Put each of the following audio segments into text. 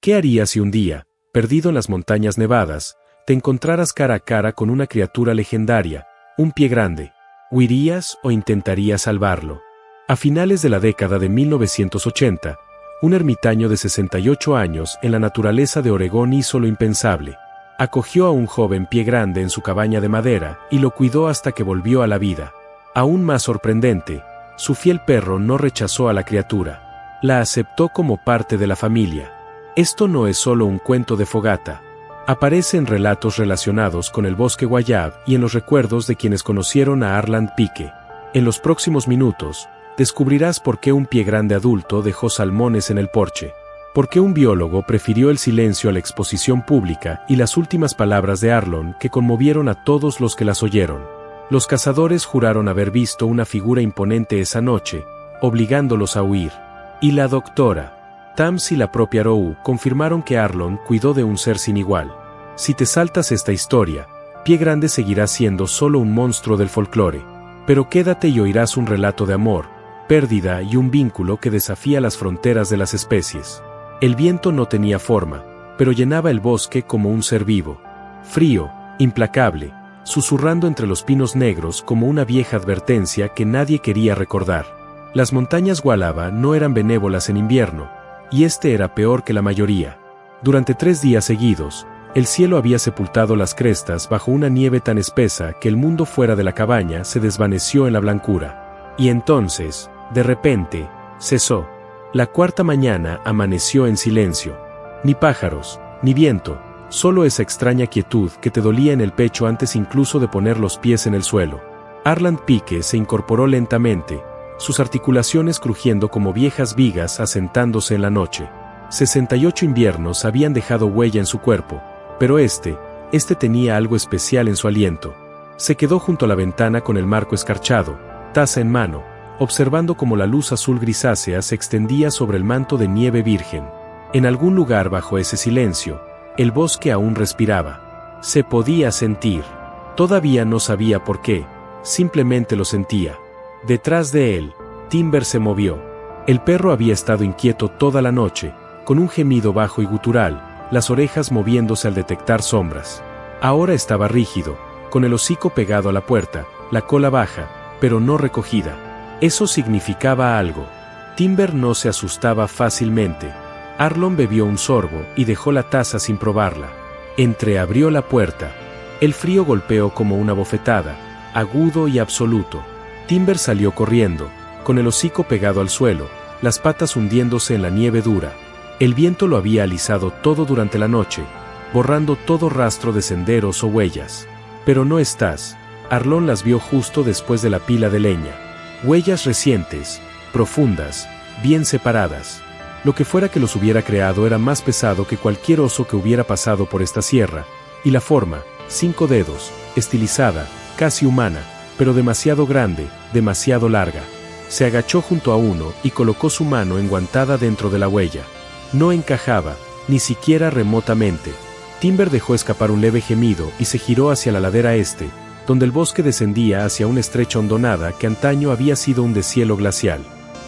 ¿Qué harías si un día, perdido en las montañas nevadas, te encontraras cara a cara con una criatura legendaria, un pie grande? ¿Huirías o intentarías salvarlo? A finales de la década de 1980, un ermitaño de 68 años en la naturaleza de Oregón hizo lo impensable. Acogió a un joven pie grande en su cabaña de madera y lo cuidó hasta que volvió a la vida. Aún más sorprendente, su fiel perro no rechazó a la criatura. La aceptó como parte de la familia. Esto no es solo un cuento de fogata. Aparece en relatos relacionados con el bosque Guayab y en los recuerdos de quienes conocieron a Arland Pique. En los próximos minutos, descubrirás por qué un pie grande adulto dejó salmones en el porche. ¿Por qué un biólogo prefirió el silencio a la exposición pública y las últimas palabras de Arlon que conmovieron a todos los que las oyeron? Los cazadores juraron haber visto una figura imponente esa noche, obligándolos a huir. Y la doctora Tams y la propia Rou confirmaron que Arlon cuidó de un ser sin igual. Si te saltas esta historia, Pie Grande seguirá siendo solo un monstruo del folclore. Pero quédate y oirás un relato de amor, pérdida y un vínculo que desafía las fronteras de las especies. El viento no tenía forma, pero llenaba el bosque como un ser vivo. Frío, implacable, susurrando entre los pinos negros como una vieja advertencia que nadie quería recordar. Las montañas Hualaba no eran benévolas en invierno, y este era peor que la mayoría. Durante 3 días seguidos, el cielo había sepultado las crestas bajo una nieve tan espesa que el mundo fuera de la cabaña se desvaneció en la blancura. Y entonces, de repente, cesó. La cuarta mañana amaneció en silencio. Ni pájaros, ni viento, solo esa extraña quietud que te dolía en el pecho antes incluso de poner los pies en el suelo. Arland Pique se incorporó lentamente, sus articulaciones crujiendo como viejas vigas asentándose en la noche. 68 inviernos habían dejado huella en su cuerpo, pero este tenía algo especial en su aliento. Se quedó junto a la ventana con el marco escarchado, taza en mano, observando cómo la luz azul grisácea se extendía sobre el manto de nieve virgen. En algún lugar bajo ese silencio, el bosque aún respiraba. Se podía sentir. Todavía no sabía por qué, simplemente lo sentía. Detrás de él, Timber se movió. El perro había estado inquieto toda la noche, con un gemido bajo y gutural, las orejas moviéndose al detectar sombras. Ahora estaba rígido, con el hocico pegado a la puerta, la cola baja, pero no recogida. Eso significaba algo. Timber no se asustaba fácilmente. Arlon bebió un sorbo y dejó la taza sin probarla. Entreabrió la puerta. El frío golpeó como una bofetada, agudo y absoluto. Timber salió corriendo, con el hocico pegado al suelo, las patas hundiéndose en la nieve dura. El viento lo había alisado todo durante la noche, borrando todo rastro de senderos o huellas. Pero no estás. Arlon las vio justo después de la pila de leña. Huellas recientes, profundas, bien separadas. Lo que fuera que los hubiera creado era más pesado que cualquier oso que hubiera pasado por esta sierra, y la forma, 5 dedos, estilizada, casi humana, pero demasiado grande, demasiado larga. Se agachó junto a uno y colocó su mano enguantada dentro de la huella. No encajaba, ni siquiera remotamente. Timber dejó escapar un leve gemido y se giró hacia la ladera este, donde el bosque descendía hacia una estrecha hondonada que antaño había sido un deshielo glacial.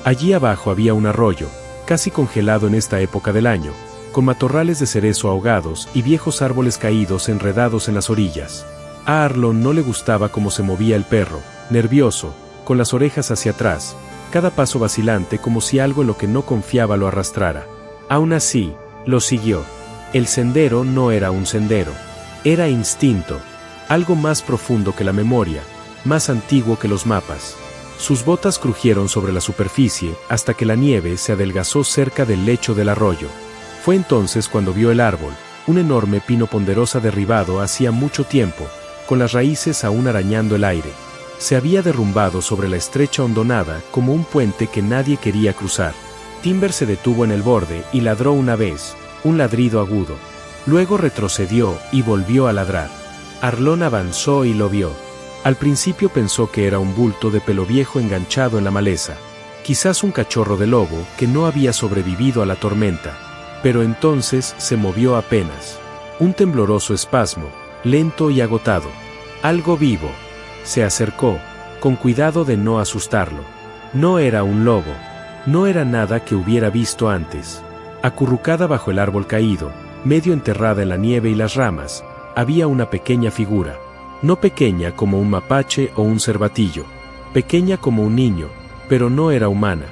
Allí abajo había un arroyo, casi congelado en esta época del año, con matorrales de cerezo ahogados y viejos árboles caídos enredados en las orillas. A Arlon no le gustaba cómo se movía el perro, nervioso, con las orejas hacia atrás, cada paso vacilante como si algo en lo que no confiaba lo arrastrara. Aún así, lo siguió. El sendero no era un sendero, era instinto. Algo más profundo que la memoria, más antiguo que los mapas. Sus botas crujieron sobre la superficie hasta que la nieve se adelgazó cerca del lecho del arroyo. Fue entonces cuando vio el árbol, un enorme pino ponderosa derribado hacía mucho tiempo, con las raíces aún arañando el aire. Se había derrumbado sobre la estrecha hondonada como un puente que nadie quería cruzar. Timber se detuvo en el borde y ladró una vez, un ladrido agudo. Luego retrocedió y volvió a ladrar. Arlon avanzó y lo vio. Al principio pensó que era un bulto de pelo viejo enganchado en la maleza. Quizás un cachorro de lobo que no había sobrevivido a la tormenta. Pero entonces se movió apenas. Un tembloroso espasmo, lento y agotado. Algo vivo. Se acercó, con cuidado de no asustarlo. No era un lobo. No era nada que hubiera visto antes. Acurrucada bajo el árbol caído, medio enterrada en la nieve y las ramas, había una pequeña figura. No pequeña como un mapache o un cervatillo, pequeña como un niño, pero no era humana.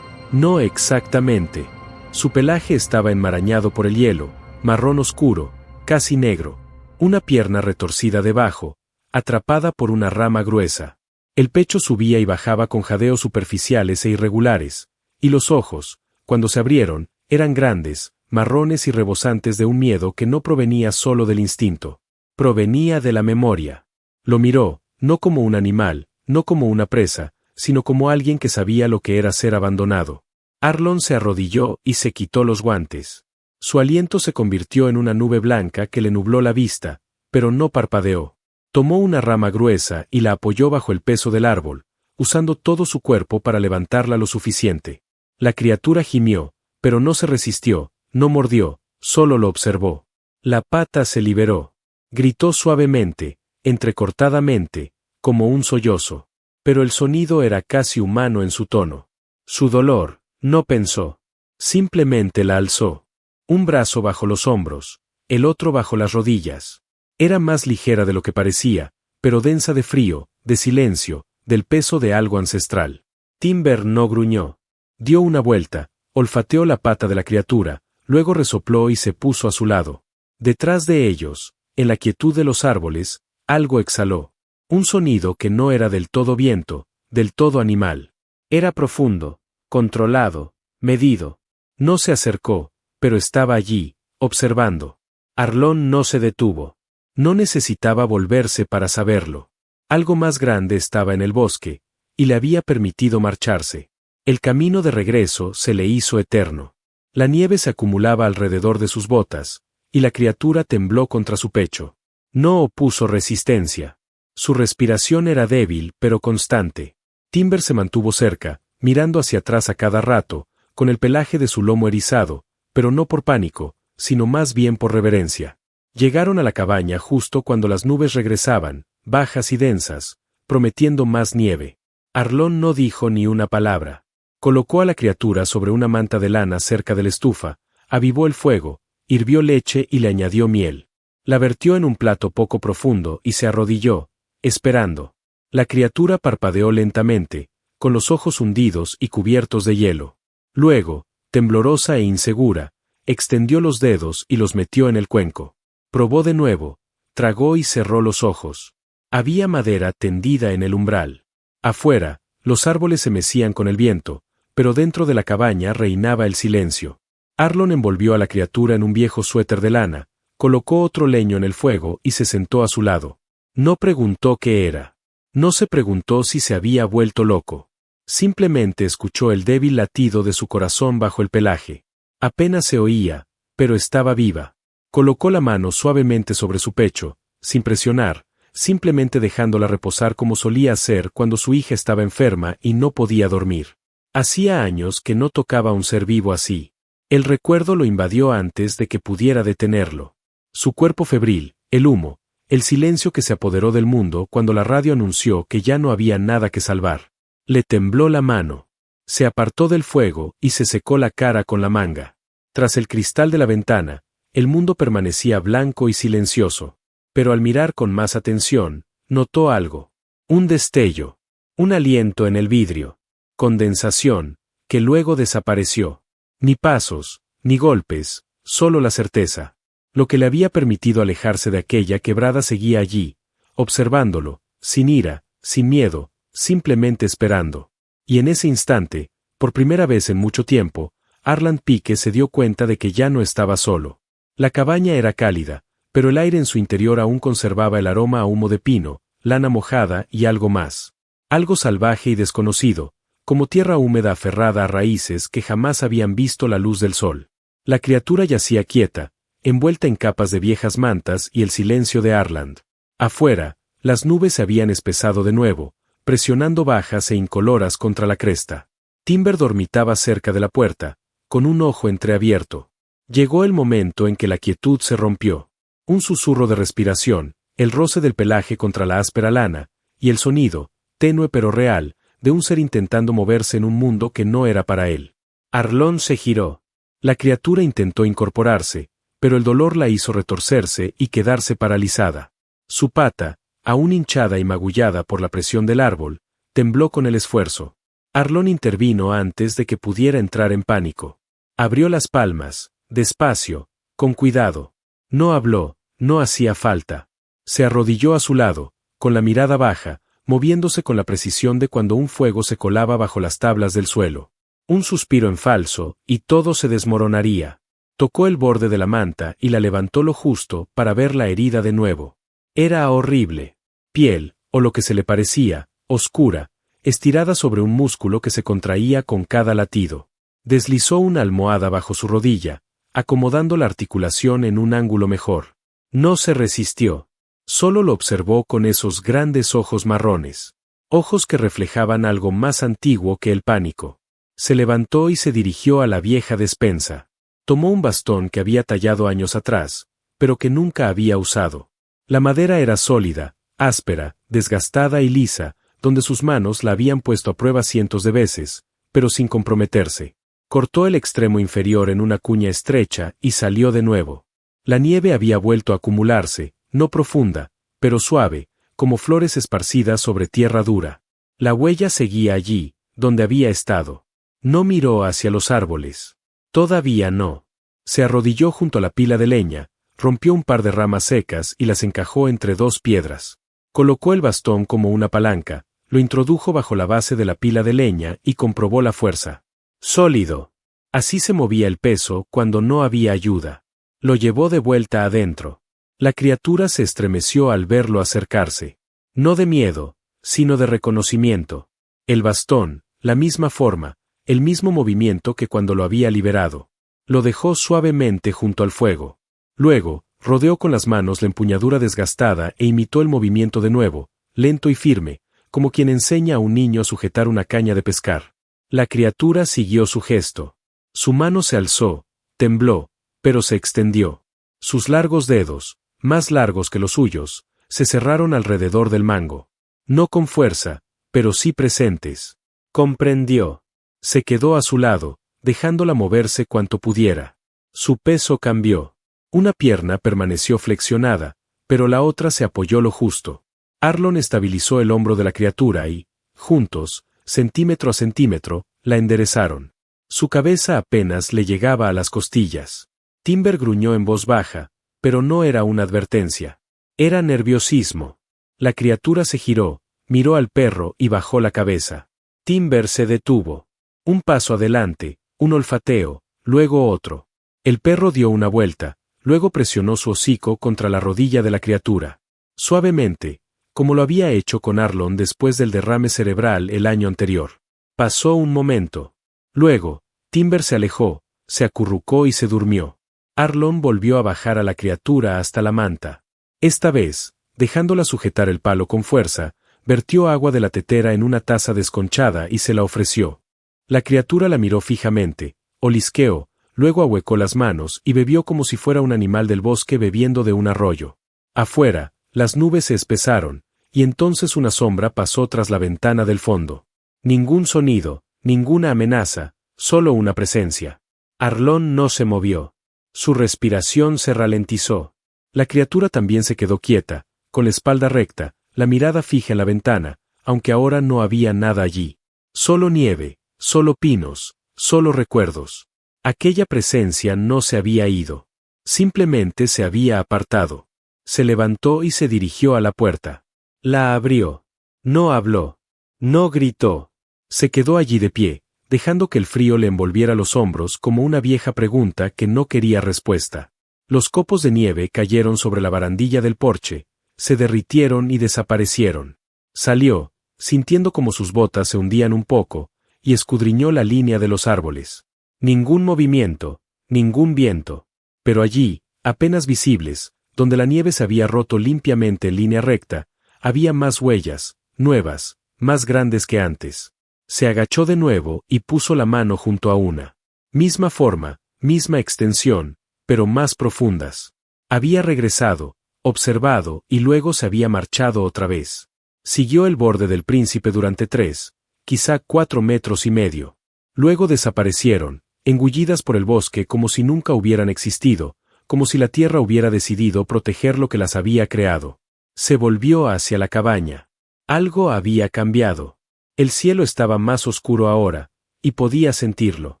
No exactamente. Su pelaje estaba enmarañado por el hielo, marrón oscuro, casi negro. Una pierna retorcida debajo, atrapada por una rama gruesa. El pecho subía y bajaba con jadeos superficiales e irregulares, y los ojos, cuando se abrieron, eran grandes, marrones y rebosantes de un miedo que no provenía solo del instinto. Provenía de la memoria. Lo miró, no como un animal, no como una presa, sino como alguien que sabía lo que era ser abandonado. Arlon se arrodilló y se quitó los guantes. Su aliento se convirtió en una nube blanca que le nubló la vista, pero no parpadeó. Tomó una rama gruesa y la apoyó bajo el peso del árbol, usando todo su cuerpo para levantarla lo suficiente. La criatura gimió, pero no se resistió, no mordió, solo lo observó. La pata se liberó. Gritó suavemente, entrecortadamente, como un sollozo. Pero el sonido era casi humano en su tono. Su dolor, no pensó. Simplemente la alzó. Un brazo bajo los hombros, el otro bajo las rodillas. Era más ligera de lo que parecía, pero densa de frío, de silencio, del peso de algo ancestral. Timber no gruñó. Dio una vuelta, olfateó la pata de la criatura, luego resopló y se puso a su lado. Detrás de ellos, en la quietud de los árboles, algo exhaló. Un sonido que no era del todo viento, del todo animal. Era profundo, controlado, medido. No se acercó, pero estaba allí, observando. Arlon no se detuvo. No necesitaba volverse para saberlo. Algo más grande estaba en el bosque, y le había permitido marcharse. El camino de regreso se le hizo eterno. La nieve se acumulaba alrededor de sus botas, y la criatura tembló contra su pecho. No opuso resistencia. Su respiración era débil pero constante. Timber se mantuvo cerca, mirando hacia atrás a cada rato, con el pelaje de su lomo erizado, pero no por pánico, sino más bien por reverencia. Llegaron a la cabaña justo cuando las nubes regresaban, bajas y densas, prometiendo más nieve. Arlon no dijo ni una palabra. Colocó a la criatura sobre una manta de lana cerca de la estufa, avivó el fuego, hirvió leche y le añadió miel. La vertió en un plato poco profundo y se arrodilló, esperando. La criatura parpadeó lentamente, con los ojos hundidos y cubiertos de hielo. Luego, temblorosa e insegura, extendió los dedos y los metió en el cuenco. Probó de nuevo, tragó y cerró los ojos. Había madera tendida en el umbral. Afuera, los árboles se mecían con el viento, pero dentro de la cabaña reinaba el silencio. Arlon envolvió a la criatura en un viejo suéter de lana, colocó otro leño en el fuego y se sentó a su lado. No preguntó qué era. No se preguntó si se había vuelto loco. Simplemente escuchó el débil latido de su corazón bajo el pelaje. Apenas se oía, pero estaba viva. Colocó la mano suavemente sobre su pecho, sin presionar, simplemente dejándola reposar como solía hacer cuando su hija estaba enferma y no podía dormir. Hacía años que no tocaba a un ser vivo así. El recuerdo lo invadió antes de que pudiera detenerlo. Su cuerpo febril, el humo, el silencio que se apoderó del mundo cuando la radio anunció que ya no había nada que salvar. Le tembló la mano. Se apartó del fuego y se secó la cara con la manga. Tras el cristal de la ventana, el mundo permanecía blanco y silencioso. Pero al mirar con más atención, notó algo. Un destello. Un aliento en el vidrio. Condensación, que luego desapareció. Ni pasos, ni golpes, solo la certeza. Lo que le había permitido alejarse de aquella quebrada seguía allí, observándolo, sin ira, sin miedo, simplemente esperando. Y en ese instante, por primera vez en mucho tiempo, Arland Pike se dio cuenta de que ya no estaba solo. La cabaña era cálida, pero el aire en su interior aún conservaba el aroma a humo de pino, lana mojada y algo más. Algo salvaje y desconocido, como tierra húmeda aferrada a raíces que jamás habían visto la luz del sol. La criatura yacía quieta, envuelta en capas de viejas mantas y el silencio de Arland. Afuera, las nubes se habían espesado de nuevo, presionando bajas e incoloras contra la cresta. Timber dormitaba cerca de la puerta, con un ojo entreabierto. Llegó el momento en que la quietud se rompió. Un susurro de respiración, el roce del pelaje contra la áspera lana, y el sonido, tenue pero real, de un ser intentando moverse en un mundo que no era para él. Arlon se giró. La criatura intentó incorporarse, pero el dolor la hizo retorcerse y quedarse paralizada. Su pata, aún hinchada y magullada por la presión del árbol, tembló con el esfuerzo. Arlón intervino antes de que pudiera entrar en pánico. Abrió las palmas, despacio, con cuidado. No habló, no hacía falta. Se arrodilló a su lado, con la mirada baja, moviéndose con la precisión de cuando un fuego se colaba bajo las tablas del suelo. Un suspiro en falso, y todo se desmoronaría. Tocó el borde de la manta y la levantó lo justo para ver la herida de nuevo. Era horrible. Piel, o lo que se le parecía, oscura, estirada sobre un músculo que se contraía con cada latido. Deslizó una almohada bajo su rodilla, acomodando la articulación en un ángulo mejor. No se resistió. Solo lo observó con esos grandes ojos marrones. Ojos que reflejaban algo más antiguo que el pánico. Se levantó y se dirigió a la vieja despensa. Tomó un bastón que había tallado años atrás, pero que nunca había usado. La madera era sólida, áspera, desgastada y lisa, donde sus manos la habían puesto a prueba cientos de veces, pero sin comprometerse. Cortó el extremo inferior en una cuña estrecha y salió de nuevo. La nieve había vuelto a acumularse, no profunda, pero suave, como flores esparcidas sobre tierra dura. La huella seguía allí, donde había estado. No miró hacia los árboles. Todavía no. Se arrodilló junto a la pila de leña, rompió un par de ramas secas y las encajó entre dos piedras. Colocó el bastón como una palanca, lo introdujo bajo la base de la pila de leña y comprobó la fuerza. Sólido. Así se movía el peso cuando no había ayuda. Lo llevó de vuelta adentro. La criatura se estremeció al verlo acercarse. No de miedo, sino de reconocimiento. El bastón, la misma forma, el mismo movimiento que cuando lo había liberado. Lo dejó suavemente junto al fuego. Luego, rodeó con las manos la empuñadura desgastada e imitó el movimiento de nuevo, lento y firme, como quien enseña a un niño a sujetar una caña de pescar. La criatura siguió su gesto. Su mano se alzó, tembló, pero se extendió. Sus largos dedos, más largos que los suyos, se cerraron alrededor del mango. No con fuerza, pero sí presentes. Comprendió. Se quedó a su lado, dejándola moverse cuanto pudiera. Su peso cambió. Una pierna permaneció flexionada, pero la otra se apoyó lo justo. Arlón estabilizó el hombro de la criatura y, juntos, centímetro a centímetro, la enderezaron. Su cabeza apenas le llegaba a las costillas. Timber gruñó en voz baja, pero no era una advertencia. Era nerviosismo. La criatura se giró, miró al perro y bajó la cabeza. Timber se detuvo. Un paso adelante, un olfateo, luego otro. El perro dio una vuelta, luego presionó su hocico contra la rodilla de la criatura. Suavemente, como lo había hecho con Arlón después del derrame cerebral el año anterior. Pasó un momento. Luego, Timber se alejó, se acurrucó y se durmió. Arlón volvió a bajar a la criatura hasta la manta. Esta vez, dejándola sujetar el palo con fuerza, vertió agua de la tetera en una taza desconchada y se la ofreció. La criatura la miró fijamente, olisqueó, luego ahuecó las manos y bebió como si fuera un animal del bosque bebiendo de un arroyo. Afuera, las nubes se espesaron, y entonces una sombra pasó tras la ventana del fondo. Ningún sonido, ninguna amenaza, solo una presencia. Arlón no se movió. Su respiración se ralentizó. La criatura también se quedó quieta, con la espalda recta, la mirada fija en la ventana, aunque ahora no había nada allí. Solo nieve, solo pinos, solo recuerdos. Aquella presencia no se había ido. Simplemente se había apartado. Se levantó y se dirigió a la puerta. La abrió. No habló. No gritó. Se quedó allí de pie, dejando que el frío le envolviera los hombros como una vieja pregunta que no quería respuesta. Los copos de nieve cayeron sobre la barandilla del porche, se derritieron y desaparecieron. Salió, sintiendo como sus botas se hundían un poco, y escudriñó la línea de los árboles. Ningún movimiento, ningún viento. Pero allí, apenas visibles, donde la nieve se había roto limpiamente en línea recta, había más huellas, nuevas, más grandes que antes. Se agachó de nuevo y puso la mano junto a una. Misma forma, misma extensión, pero más profundas. Había regresado, observado y luego se había marchado otra vez. Siguió el borde del príncipe durante 3, quizá 4 metros y medio. Luego desaparecieron, engullidas por el bosque como si nunca hubieran existido, como si la tierra hubiera decidido proteger lo que las había creado. Se volvió hacia la cabaña. Algo había cambiado. El cielo estaba más oscuro ahora, y podía sentirlo.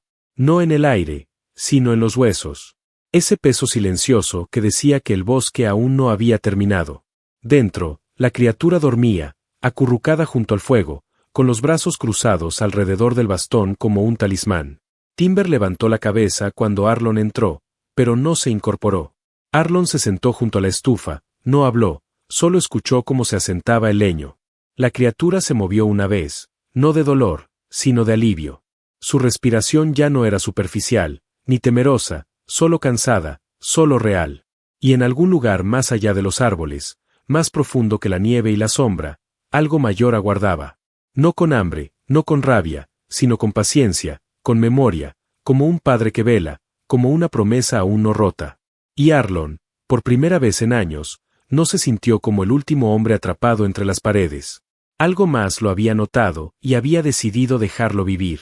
No en el aire, sino en los huesos. Ese peso silencioso que decía que el bosque aún no había terminado. Dentro, la criatura dormía, acurrucada junto al fuego, con los brazos cruzados alrededor del bastón como un talismán. Timber levantó la cabeza cuando Arlon entró, pero no se incorporó. Arlon se sentó junto a la estufa, no habló, solo escuchó cómo se asentaba el leño. La criatura se movió una vez, no de dolor, sino de alivio. Su respiración ya no era superficial, ni temerosa, solo cansada, solo real. Y en algún lugar más allá de los árboles, más profundo que la nieve y la sombra, algo mayor aguardaba. No con hambre, no con rabia, sino con paciencia, con memoria, como un padre que vela, como una promesa aún no rota. Y Arlon, por primera vez en años, no se sintió como el último hombre atrapado entre las paredes. Algo más lo había notado y había decidido dejarlo vivir.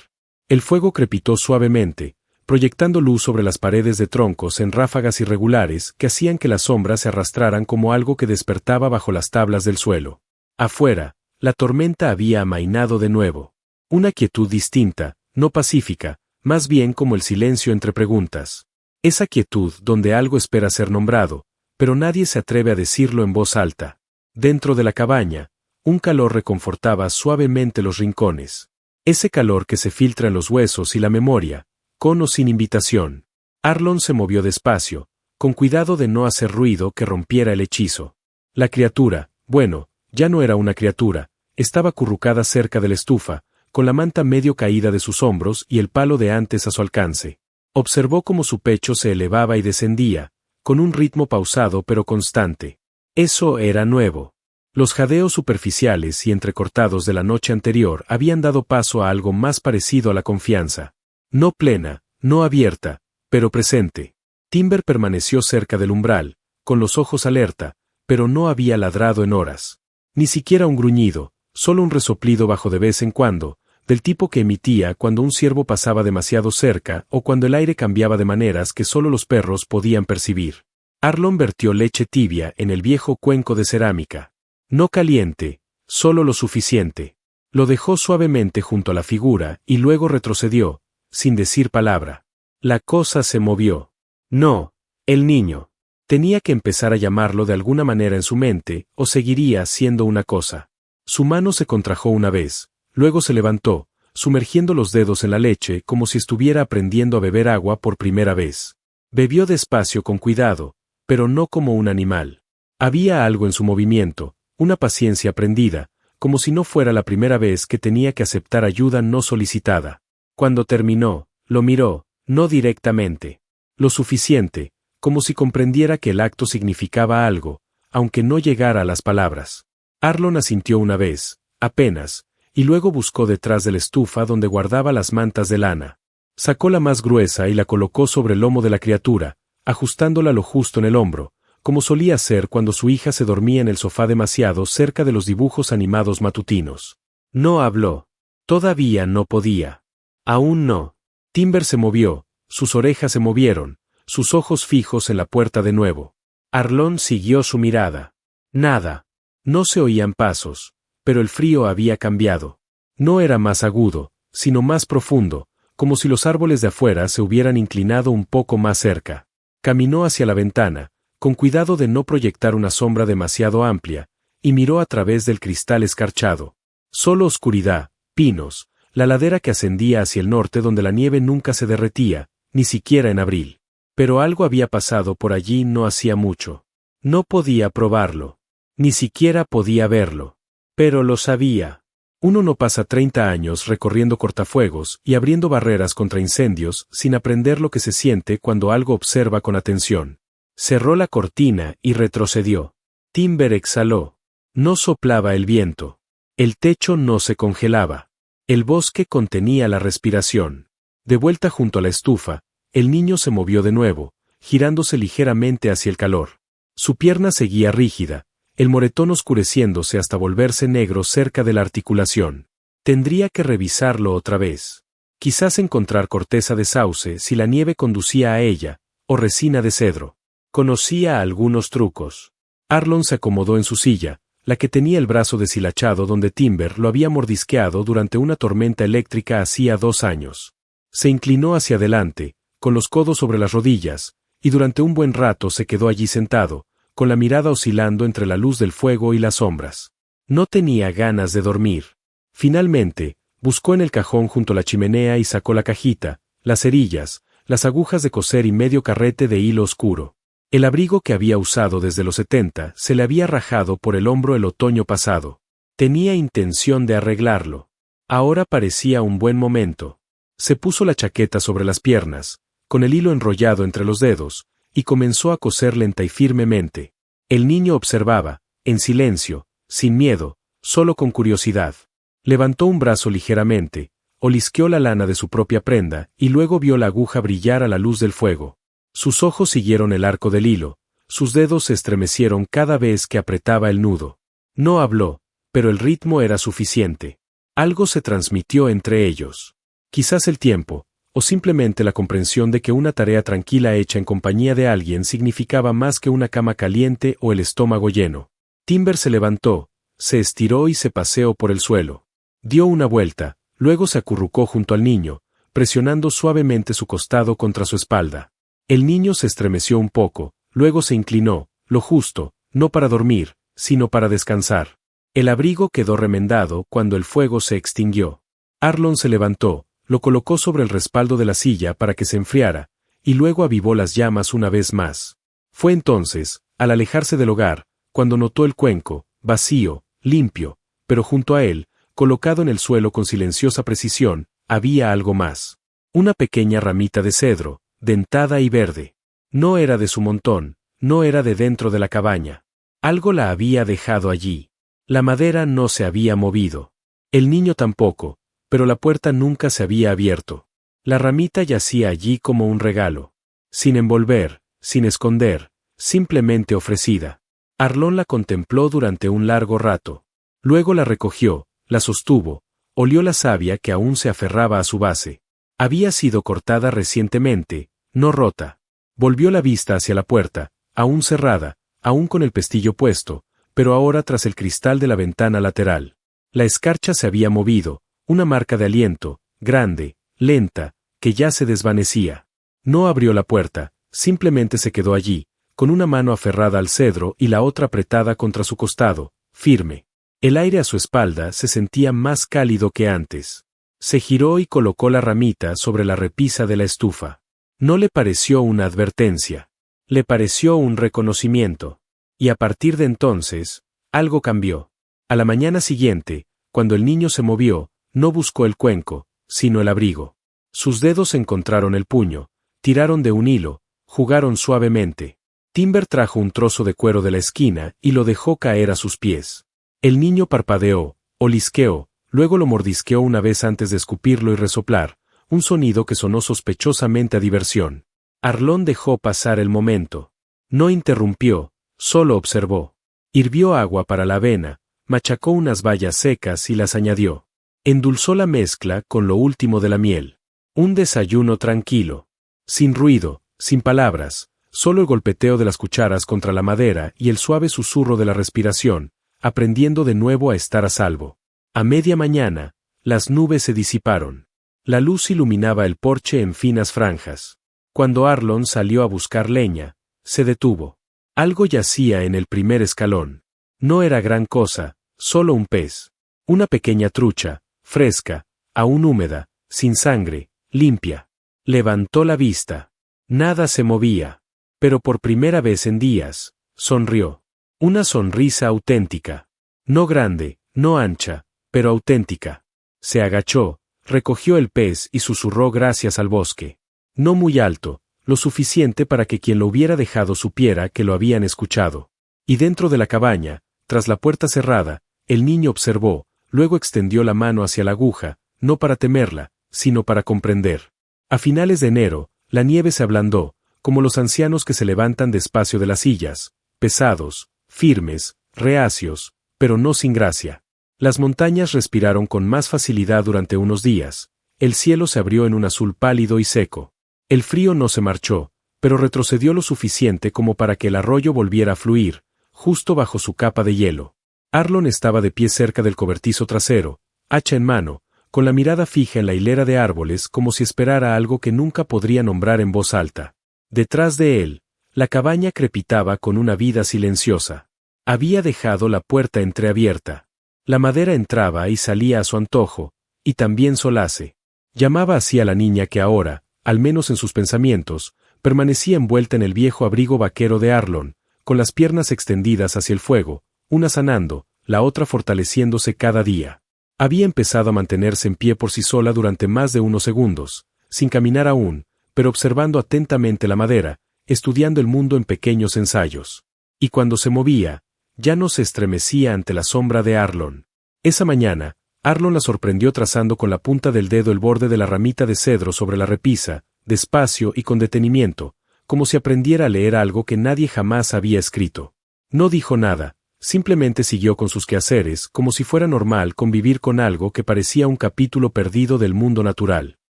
El fuego crepitó suavemente, proyectando luz sobre las paredes de troncos en ráfagas irregulares que hacían que las sombras se arrastraran como algo que despertaba bajo las tablas del suelo. Afuera, la tormenta había amainado de nuevo. Una quietud distinta, no pacífica, más bien como el silencio entre preguntas. Esa quietud donde algo espera ser nombrado, pero nadie se atreve a decirlo en voz alta. Dentro de la cabaña, un calor reconfortaba suavemente los rincones. Ese calor que se filtra en los huesos y la memoria, con o sin invitación. Arlon se movió despacio, con cuidado de no hacer ruido que rompiera el hechizo. La criatura, bueno, ya no era una criatura, estaba acurrucada cerca de la estufa, con la manta medio caída de sus hombros y el palo de antes a su alcance. Observó cómo su pecho se elevaba y descendía, con un ritmo pausado pero constante. Eso era nuevo. Los jadeos superficiales y entrecortados de la noche anterior habían dado paso a algo más parecido a la confianza. No plena, no abierta, pero presente. Timber permaneció cerca del umbral, con los ojos alerta, pero no había ladrado en horas. Ni siquiera un gruñido, solo un resoplido bajo de vez en cuando, del tipo que emitía cuando un ciervo pasaba demasiado cerca o cuando el aire cambiaba de maneras que solo los perros podían percibir. Arlon vertió leche tibia en el viejo cuenco de cerámica. No caliente, solo lo suficiente. Lo dejó suavemente junto a la figura y luego retrocedió, sin decir palabra. La cosa se movió. No, el niño. Tenía que empezar a llamarlo de alguna manera en su mente, o seguiría siendo una cosa. Su mano se contrajo una vez, luego se levantó, sumergiendo los dedos en la leche como si estuviera aprendiendo a beber agua por primera vez. Bebió despacio con cuidado, pero no como un animal. Había algo en su movimiento, una paciencia aprendida, como si no fuera la primera vez que tenía que aceptar ayuda no solicitada. Cuando terminó, lo miró, no directamente. Lo suficiente, como si comprendiera que el acto significaba algo, aunque no llegara a las palabras. Arlon asintió una vez, apenas, y luego buscó detrás de la estufa donde guardaba las mantas de lana. Sacó la más gruesa y la colocó sobre el lomo de la criatura, ajustándola lo justo en el hombro, como solía hacer cuando su hija se dormía en el sofá demasiado cerca de los dibujos animados matutinos. No habló. Todavía no podía. Aún no. Timber se movió, sus orejas se movieron, sus ojos fijos en la puerta de nuevo. Arlon siguió su mirada. Nada. No se oían pasos, pero el frío había cambiado. No era más agudo, sino más profundo, como si los árboles de afuera se hubieran inclinado un poco más cerca. Caminó hacia la ventana, con cuidado de no proyectar una sombra demasiado amplia, y miró a través del cristal escarchado. Solo oscuridad, pinos, la ladera que ascendía hacia el norte donde la nieve nunca se derretía, ni siquiera en abril. Pero algo había pasado por allí no hacía mucho. No podía probarlo. Ni siquiera podía verlo. Pero lo sabía. Uno no pasa 30 años recorriendo cortafuegos y abriendo barreras contra incendios sin aprender lo que se siente cuando algo observa con atención. Cerró la cortina y retrocedió. Timber exhaló. No soplaba el viento. El techo no se congelaba. El bosque contenía la respiración. De vuelta junto a la estufa, el niño se movió de nuevo, girándose ligeramente hacia el calor. Su pierna seguía rígida, el moretón oscureciéndose hasta volverse negro cerca de la articulación. Tendría que revisarlo otra vez. Quizás encontrar corteza de sauce si la nieve conducía a ella, o resina de cedro. Conocía algunos trucos. Arlon se acomodó en su silla, la que tenía el brazo deshilachado donde Timber lo había mordisqueado durante una tormenta eléctrica hacía 2 años. Se inclinó hacia adelante, con los codos sobre las rodillas, y durante un buen rato se quedó allí sentado, con la mirada oscilando entre la luz del fuego y las sombras. No tenía ganas de dormir. Finalmente, buscó en el cajón junto a la chimenea y sacó la cajita, las cerillas, las agujas de coser y medio carrete de hilo oscuro. El abrigo que había usado desde los 70 se le había rajado por el hombro el otoño pasado. Tenía intención de arreglarlo. Ahora parecía un buen momento. Se puso la chaqueta sobre las piernas, con el hilo enrollado entre los dedos, y comenzó a coser lenta y firmemente. El niño observaba, en silencio, sin miedo, solo con curiosidad. Levantó un brazo ligeramente, olisqueó la lana de su propia prenda y luego vio la aguja brillar a la luz del fuego. Sus ojos siguieron el arco del hilo, sus dedos se estremecieron cada vez que apretaba el nudo. No habló, pero el ritmo era suficiente. Algo se transmitió entre ellos. Quizás el tiempo, o simplemente la comprensión de que una tarea tranquila hecha en compañía de alguien significaba más que una cama caliente o el estómago lleno. Timber se levantó, se estiró y se paseó por el suelo. Dio una vuelta, luego se acurrucó junto al niño, presionando suavemente su costado contra su espalda. El niño se estremeció un poco, luego se inclinó, lo justo, no para dormir, sino para descansar. El abrigo quedó remendado cuando el fuego se extinguió. Arlon se levantó, lo colocó sobre el respaldo de la silla para que se enfriara, y luego avivó las llamas una vez más. Fue entonces, al alejarse del hogar, cuando notó el cuenco, vacío, limpio, pero junto a él, colocado en el suelo con silenciosa precisión, había algo más. Una pequeña ramita de cedro, dentada y verde. No era de su montón, no era de dentro de la cabaña. Algo la había dejado allí. La madera no se había movido. El niño tampoco, pero la puerta nunca se había abierto. La ramita yacía allí como un regalo. Sin envolver, sin esconder, simplemente ofrecida. Arlon la contempló durante un largo rato. Luego la recogió, la sostuvo, olió la savia que aún se aferraba a su base. Había sido cortada recientemente, no rota. Volvió la vista hacia la puerta, aún cerrada, aún con el pestillo puesto, pero ahora tras el cristal de la ventana lateral. La escarcha se había movido, una marca de aliento, grande, lenta, que ya se desvanecía. No abrió la puerta, simplemente se quedó allí, con una mano aferrada al cedro y la otra apretada contra su costado, firme. El aire a su espalda se sentía más cálido que antes. Se giró y colocó la ramita sobre la repisa de la estufa. No le pareció una advertencia. Le pareció un reconocimiento. Y a partir de entonces, algo cambió. A la mañana siguiente, cuando el niño se movió, no buscó el cuenco, sino el abrigo. Sus dedos encontraron el puño, tiraron de un hilo, jugaron suavemente. Timber trajo un trozo de cuero de la esquina y lo dejó caer a sus pies. El niño parpadeó, olisqueó, luego lo mordisqueó una vez antes de escupirlo y resoplar, un sonido que sonó sospechosamente a diversión. Arlon dejó pasar el momento. No interrumpió, solo observó. Hirvió agua para la avena, machacó unas bayas secas y las añadió. Endulzó la mezcla con lo último de la miel. Un desayuno tranquilo. Sin ruido, sin palabras, solo el golpeteo de las cucharas contra la madera y el suave susurro de la respiración, aprendiendo de nuevo a estar a salvo. A media mañana, las nubes se disiparon. La luz iluminaba el porche en finas franjas. Cuando Arlon salió a buscar leña, se detuvo. Algo yacía en el primer escalón. No era gran cosa, solo un pez. Una pequeña trucha, fresca, aún húmeda, sin sangre, limpia. Levantó la vista. Nada se movía. Pero por primera vez en días, sonrió. Una sonrisa auténtica. No grande, no ancha, pero auténtica. Se agachó, recogió el pez y susurró gracias al bosque. No muy alto, lo suficiente para que quien lo hubiera dejado supiera que lo habían escuchado. Y dentro de la cabaña, tras la puerta cerrada, el niño observó, luego extendió la mano hacia la aguja, no para temerla, sino para comprender. A finales de enero, la nieve se ablandó, como los ancianos que se levantan despacio de las sillas, pesados, firmes, reacios, pero no sin gracia. Las montañas respiraron con más facilidad durante unos días, el cielo se abrió en un azul pálido y seco. El frío no se marchó, pero retrocedió lo suficiente como para que el arroyo volviera a fluir, justo bajo su capa de hielo. Arlon estaba de pie cerca del cobertizo trasero, hacha en mano, con la mirada fija en la hilera de árboles como si esperara algo que nunca podría nombrar en voz alta. Detrás de él, la cabaña crepitaba con una vida silenciosa. Había dejado la puerta entreabierta. La madera entraba y salía a su antojo, y también Solace. Llamaba así a la niña que ahora, al menos en sus pensamientos, permanecía envuelta en el viejo abrigo vaquero de Arlon, con las piernas extendidas hacia el fuego, una sanando, la otra fortaleciéndose cada día. Había empezado a mantenerse en pie por sí sola durante más de unos segundos, sin caminar aún, pero observando atentamente la madera, estudiando el mundo en pequeños ensayos. Y cuando se movía, ya no se estremecía ante la sombra de Arlon. Esa mañana, Arlon la sorprendió trazando con la punta del dedo el borde de la ramita de cedro sobre la repisa, despacio y con detenimiento, como si aprendiera a leer algo que nadie jamás había escrito. No dijo nada, simplemente siguió con sus quehaceres, como si fuera normal convivir con algo que parecía un capítulo perdido del mundo natural.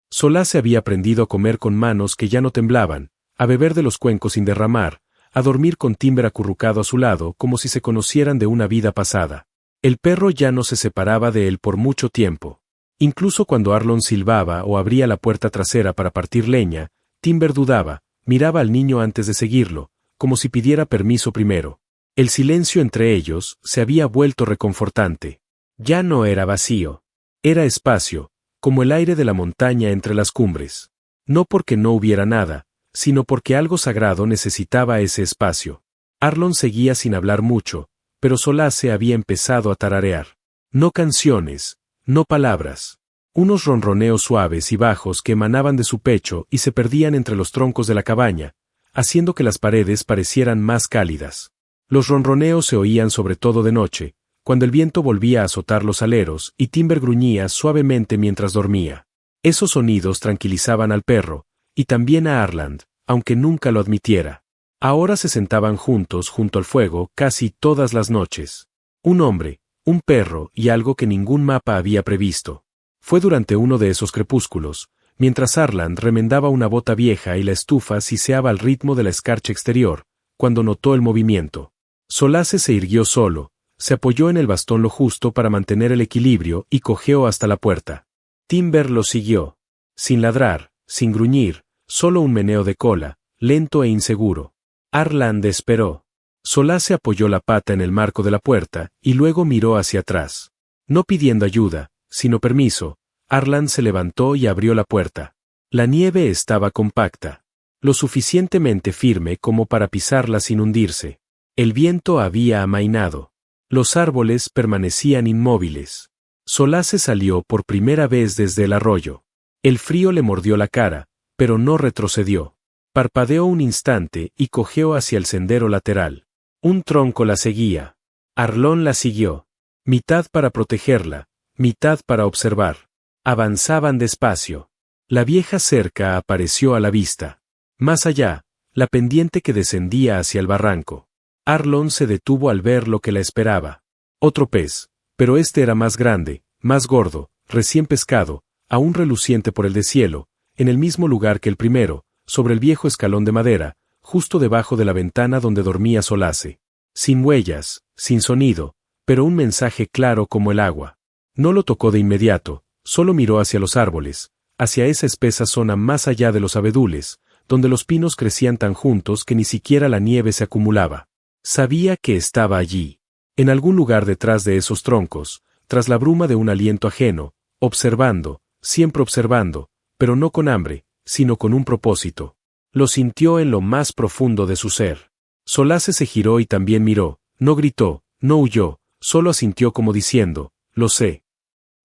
Solace había aprendido a comer con manos que ya no temblaban, a beber de los cuencos sin derramar, a dormir con Timber acurrucado a su lado como si se conocieran de una vida pasada. El perro ya no se separaba de él por mucho tiempo. Incluso cuando Arlon silbaba o abría la puerta trasera para partir leña, Timber dudaba, miraba al niño antes de seguirlo, como si pidiera permiso primero. El silencio entre ellos se había vuelto reconfortante. Ya no era vacío. Era espacio, como el aire de la montaña entre las cumbres. No porque no hubiera nada, sino porque algo sagrado necesitaba ese espacio. Arlon seguía sin hablar mucho, pero Solace había empezado a tararear. No canciones, no palabras. Unos ronroneos suaves y bajos que emanaban de su pecho y se perdían entre los troncos de la cabaña, haciendo que las paredes parecieran más cálidas. Los ronroneos se oían sobre todo de noche, cuando el viento volvía a azotar los aleros y Timber gruñía suavemente mientras dormía. Esos sonidos tranquilizaban al perro, y también a Arland, aunque nunca lo admitiera. Ahora se sentaban juntos junto al fuego casi todas las noches. Un hombre, un perro y algo que ningún mapa había previsto. Fue durante uno de esos crepúsculos, mientras Arland remendaba una bota vieja y la estufa siseaba al ritmo de la escarcha exterior, cuando notó el movimiento. Solace se irguió solo, se apoyó en el bastón lo justo para mantener el equilibrio y cojeó hasta la puerta. Timber lo siguió. Sin ladrar, sin gruñir, solo un meneo de cola, lento e inseguro. Arland esperó. Solace apoyó la pata en el marco de la puerta y luego miró hacia atrás. No pidiendo ayuda, sino permiso, Arland se levantó y abrió la puerta. La nieve estaba compacta, lo suficientemente firme como para pisarla sin hundirse. El viento había amainado. Los árboles permanecían inmóviles. Solace salió por primera vez desde el arroyo. El frío le mordió la cara, pero no retrocedió. Parpadeó un instante y cojeó hacia el sendero lateral. Un tronco la seguía. Arlon la siguió. Mitad para protegerla, mitad para observar. Avanzaban despacio. La vieja cerca apareció a la vista. Más allá, la pendiente que descendía hacia el barranco. Arlon se detuvo al ver lo que la esperaba. Otro pez, pero este era más grande, más gordo, recién pescado, aún reluciente por el deshielo, en el mismo lugar que el primero, sobre el viejo escalón de madera, justo debajo de la ventana donde dormía Solace. Sin huellas, sin sonido, pero un mensaje claro como el agua. No lo tocó de inmediato, solo miró hacia los árboles, hacia esa espesa zona más allá de los abedules, donde los pinos crecían tan juntos que ni siquiera la nieve se acumulaba. Sabía que estaba allí, en algún lugar detrás de esos troncos, tras la bruma de un aliento ajeno, observando, siempre observando, pero no con hambre, sino con un propósito. Lo sintió en lo más profundo de su ser. Solace se giró y también miró, no gritó, no huyó, solo asintió como diciendo, lo sé.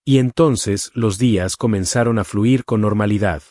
Y entonces los días comenzaron a fluir con normalidad.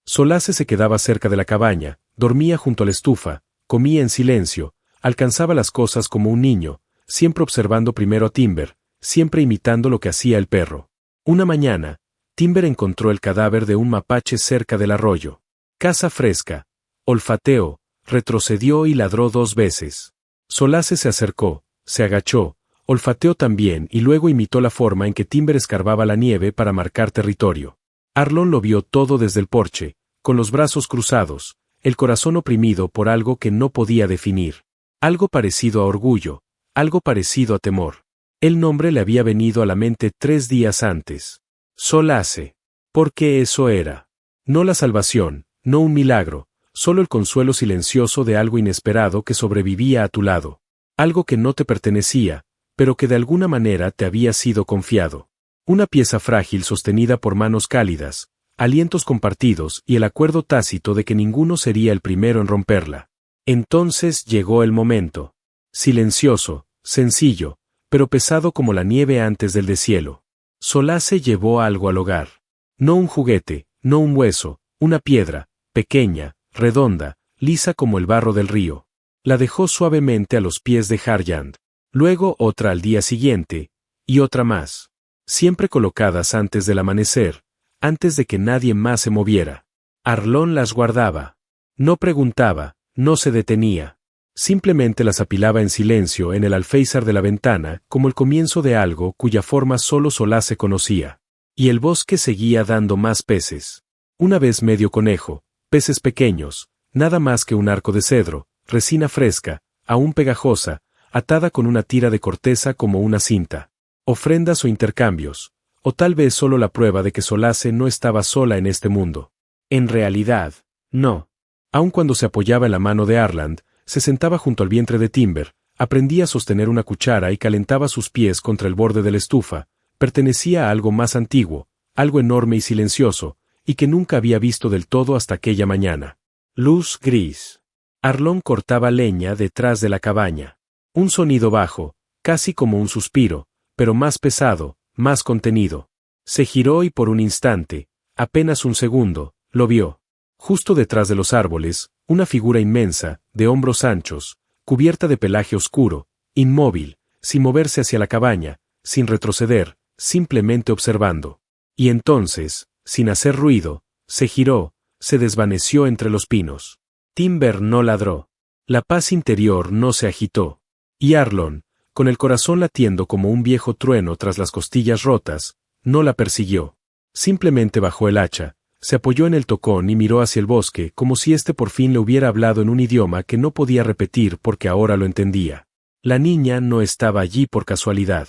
Solace se quedaba cerca de la cabaña, dormía junto a la estufa, comía en silencio, alcanzaba las cosas como un niño, siempre observando primero a Timber, siempre imitando lo que hacía el perro. Una mañana, Timber encontró el cadáver de un mapache cerca del arroyo. Caza fresca. Olfateó, retrocedió y ladró 2 veces. Solace se acercó, se agachó, olfateó también y luego imitó la forma en que Timber escarbaba la nieve para marcar territorio. Arlon lo vio todo desde el porche, con los brazos cruzados, el corazón oprimido por algo que no podía definir. Algo parecido a orgullo, algo parecido a temor. El nombre le había venido a la mente 3 días antes. Solace. Porque eso era. No la salvación, no un milagro, solo el consuelo silencioso de algo inesperado que sobrevivía a tu lado. Algo que no te pertenecía, pero que de alguna manera te había sido confiado. Una pieza frágil sostenida por manos cálidas, alientos compartidos y el acuerdo tácito de que ninguno sería el primero en romperla. Entonces llegó el momento. Silencioso, sencillo, pero pesado como la nieve antes del deshielo. Solace llevó algo al hogar. No un juguete, no un hueso, una piedra, pequeña, redonda, lisa como el barro del río. La dejó suavemente a los pies de Harjand. Luego otra al día siguiente, y otra más. Siempre colocadas antes del amanecer, antes de que nadie más se moviera. Arlon las guardaba. No preguntaba, no se detenía. Simplemente las apilaba en silencio en el alféizar de la ventana, como el comienzo de algo cuya forma solo Solace conocía. Y el bosque seguía dando más peces. Una vez medio conejo, peces pequeños, nada más que un arco de cedro, resina fresca, aún pegajosa, atada con una tira de corteza como una cinta. Ofrendas o intercambios, o tal vez solo la prueba de que Solace no estaba sola en este mundo. En realidad, no. Aun cuando se apoyaba en la mano de Arland, se sentaba junto al vientre de Timber, aprendía a sostener una cuchara y calentaba sus pies contra el borde de la estufa, pertenecía a algo más antiguo, algo enorme y silencioso, y que nunca había visto del todo hasta aquella mañana. Luz gris. Arlon cortaba leña detrás de la cabaña. Un sonido bajo, casi como un suspiro, pero más pesado, más contenido. Se giró y por un instante, apenas un segundo, lo vio. Justo detrás de los árboles, una figura inmensa, de hombros anchos, cubierta de pelaje oscuro, inmóvil, sin moverse hacia la cabaña, sin retroceder, simplemente observando. Y entonces, sin hacer ruido, se giró, se desvaneció entre los pinos. Timber no ladró. La paz interior no se agitó. Y Arlon, con el corazón latiendo como un viejo trueno tras las costillas rotas, no la persiguió. Simplemente bajó el hacha, se apoyó en el tocón y miró hacia el bosque como si éste por fin le hubiera hablado en un idioma que no podía repetir porque ahora lo entendía. La niña no estaba allí por casualidad.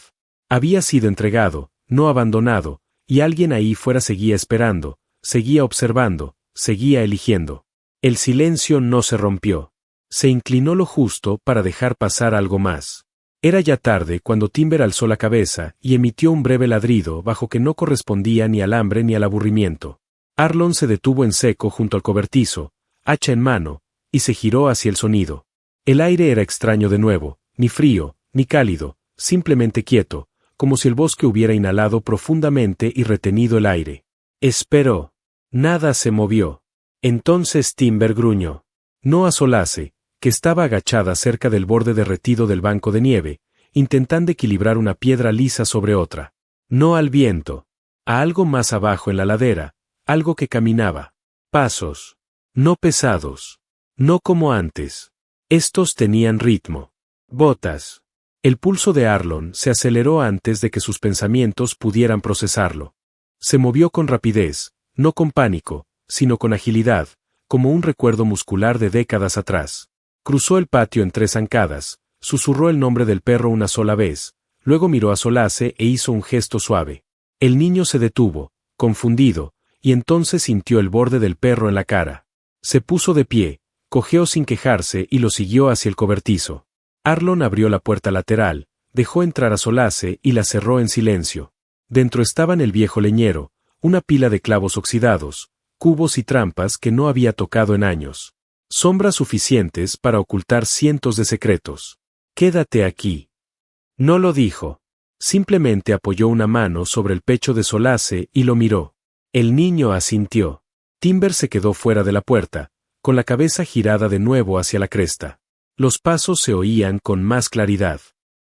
Había sido entregado, no abandonado, y alguien ahí fuera seguía esperando, seguía observando, seguía eligiendo. El silencio no se rompió. Se inclinó lo justo para dejar pasar algo más. Era ya tarde cuando Timber alzó la cabeza y emitió un breve ladrido bajo que no correspondía ni al hambre ni al aburrimiento. Arlon se detuvo en seco junto al cobertizo, hacha en mano, y se giró hacia el sonido. El aire era extraño de nuevo, ni frío, ni cálido, simplemente quieto, como si el bosque hubiera inhalado profundamente y retenido el aire. Esperó. Nada se movió. Entonces Timber gruñó. No a Solace, que estaba agachada cerca del borde derretido del banco de nieve, intentando equilibrar una piedra lisa sobre otra. No al viento. A algo más abajo en la ladera, algo que caminaba. Pasos. No pesados. No como antes. Estos tenían ritmo. Botas. El pulso de Arlon se aceleró antes de que sus pensamientos pudieran procesarlo. Se movió con rapidez, no con pánico, sino con agilidad, como un recuerdo muscular de décadas atrás. Cruzó el patio en 3 zancadas, susurró el nombre del perro una sola vez, luego miró a Solace e hizo un gesto suave. El niño se detuvo, confundido, y entonces sintió el borde del perro en la cara. Se puso de pie, cojeó sin quejarse y lo siguió hacia el cobertizo. Arlon abrió la puerta lateral, dejó entrar a Solace y la cerró en silencio. Dentro estaban el viejo leñero, una pila de clavos oxidados, cubos y trampas que no había tocado en años. Sombras suficientes para ocultar cientos de secretos. Quédate aquí. No lo dijo. Simplemente apoyó una mano sobre el pecho de Solace y lo miró. El niño asintió. Timber se quedó fuera de la puerta, con la cabeza girada de nuevo hacia la cresta. Los pasos se oían con más claridad.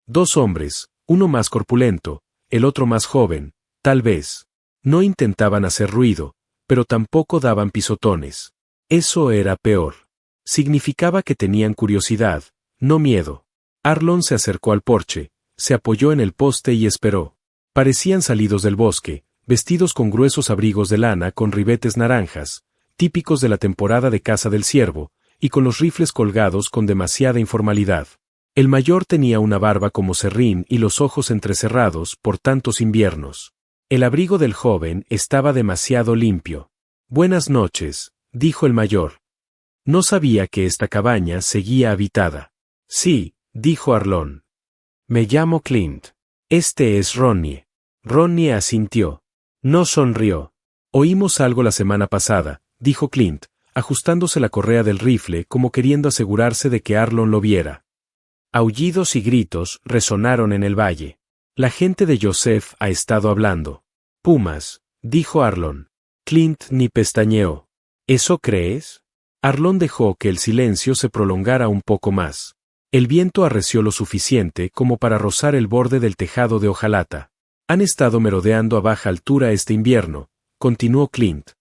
2 hombres, uno más corpulento, el otro más joven, tal vez. No intentaban hacer ruido, pero tampoco daban pisotones. Eso era peor. Significaba que tenían curiosidad, no miedo. Arlon se acercó al porche, se apoyó en el poste y esperó. Parecían salidos del bosque, vestidos con gruesos abrigos de lana con ribetes naranjas, típicos de la temporada de caza del ciervo, y con los rifles colgados con demasiada informalidad. El mayor tenía una barba como serrín y los ojos entrecerrados por tantos inviernos. El abrigo del joven estaba demasiado limpio. «Buenas noches», dijo el mayor. No sabía que esta cabaña seguía habitada. «Sí», dijo Arlón. «Me llamo Clint. Este es Ronnie». Ronnie asintió. No sonrió. «Oímos algo la semana pasada», dijo Clint, ajustándose la correa del rifle como queriendo asegurarse de que Arlón lo viera. Aullidos y gritos resonaron en el valle. «La gente de Joseph ha estado hablando». «Pumas», dijo Arlón. Clint ni pestañeó. «¿Eso crees?» Arlón dejó que el silencio se prolongara un poco más. El viento arreció lo suficiente como para rozar el borde del tejado de hojalata. «Han estado merodeando a baja altura este invierno», continuó Clint.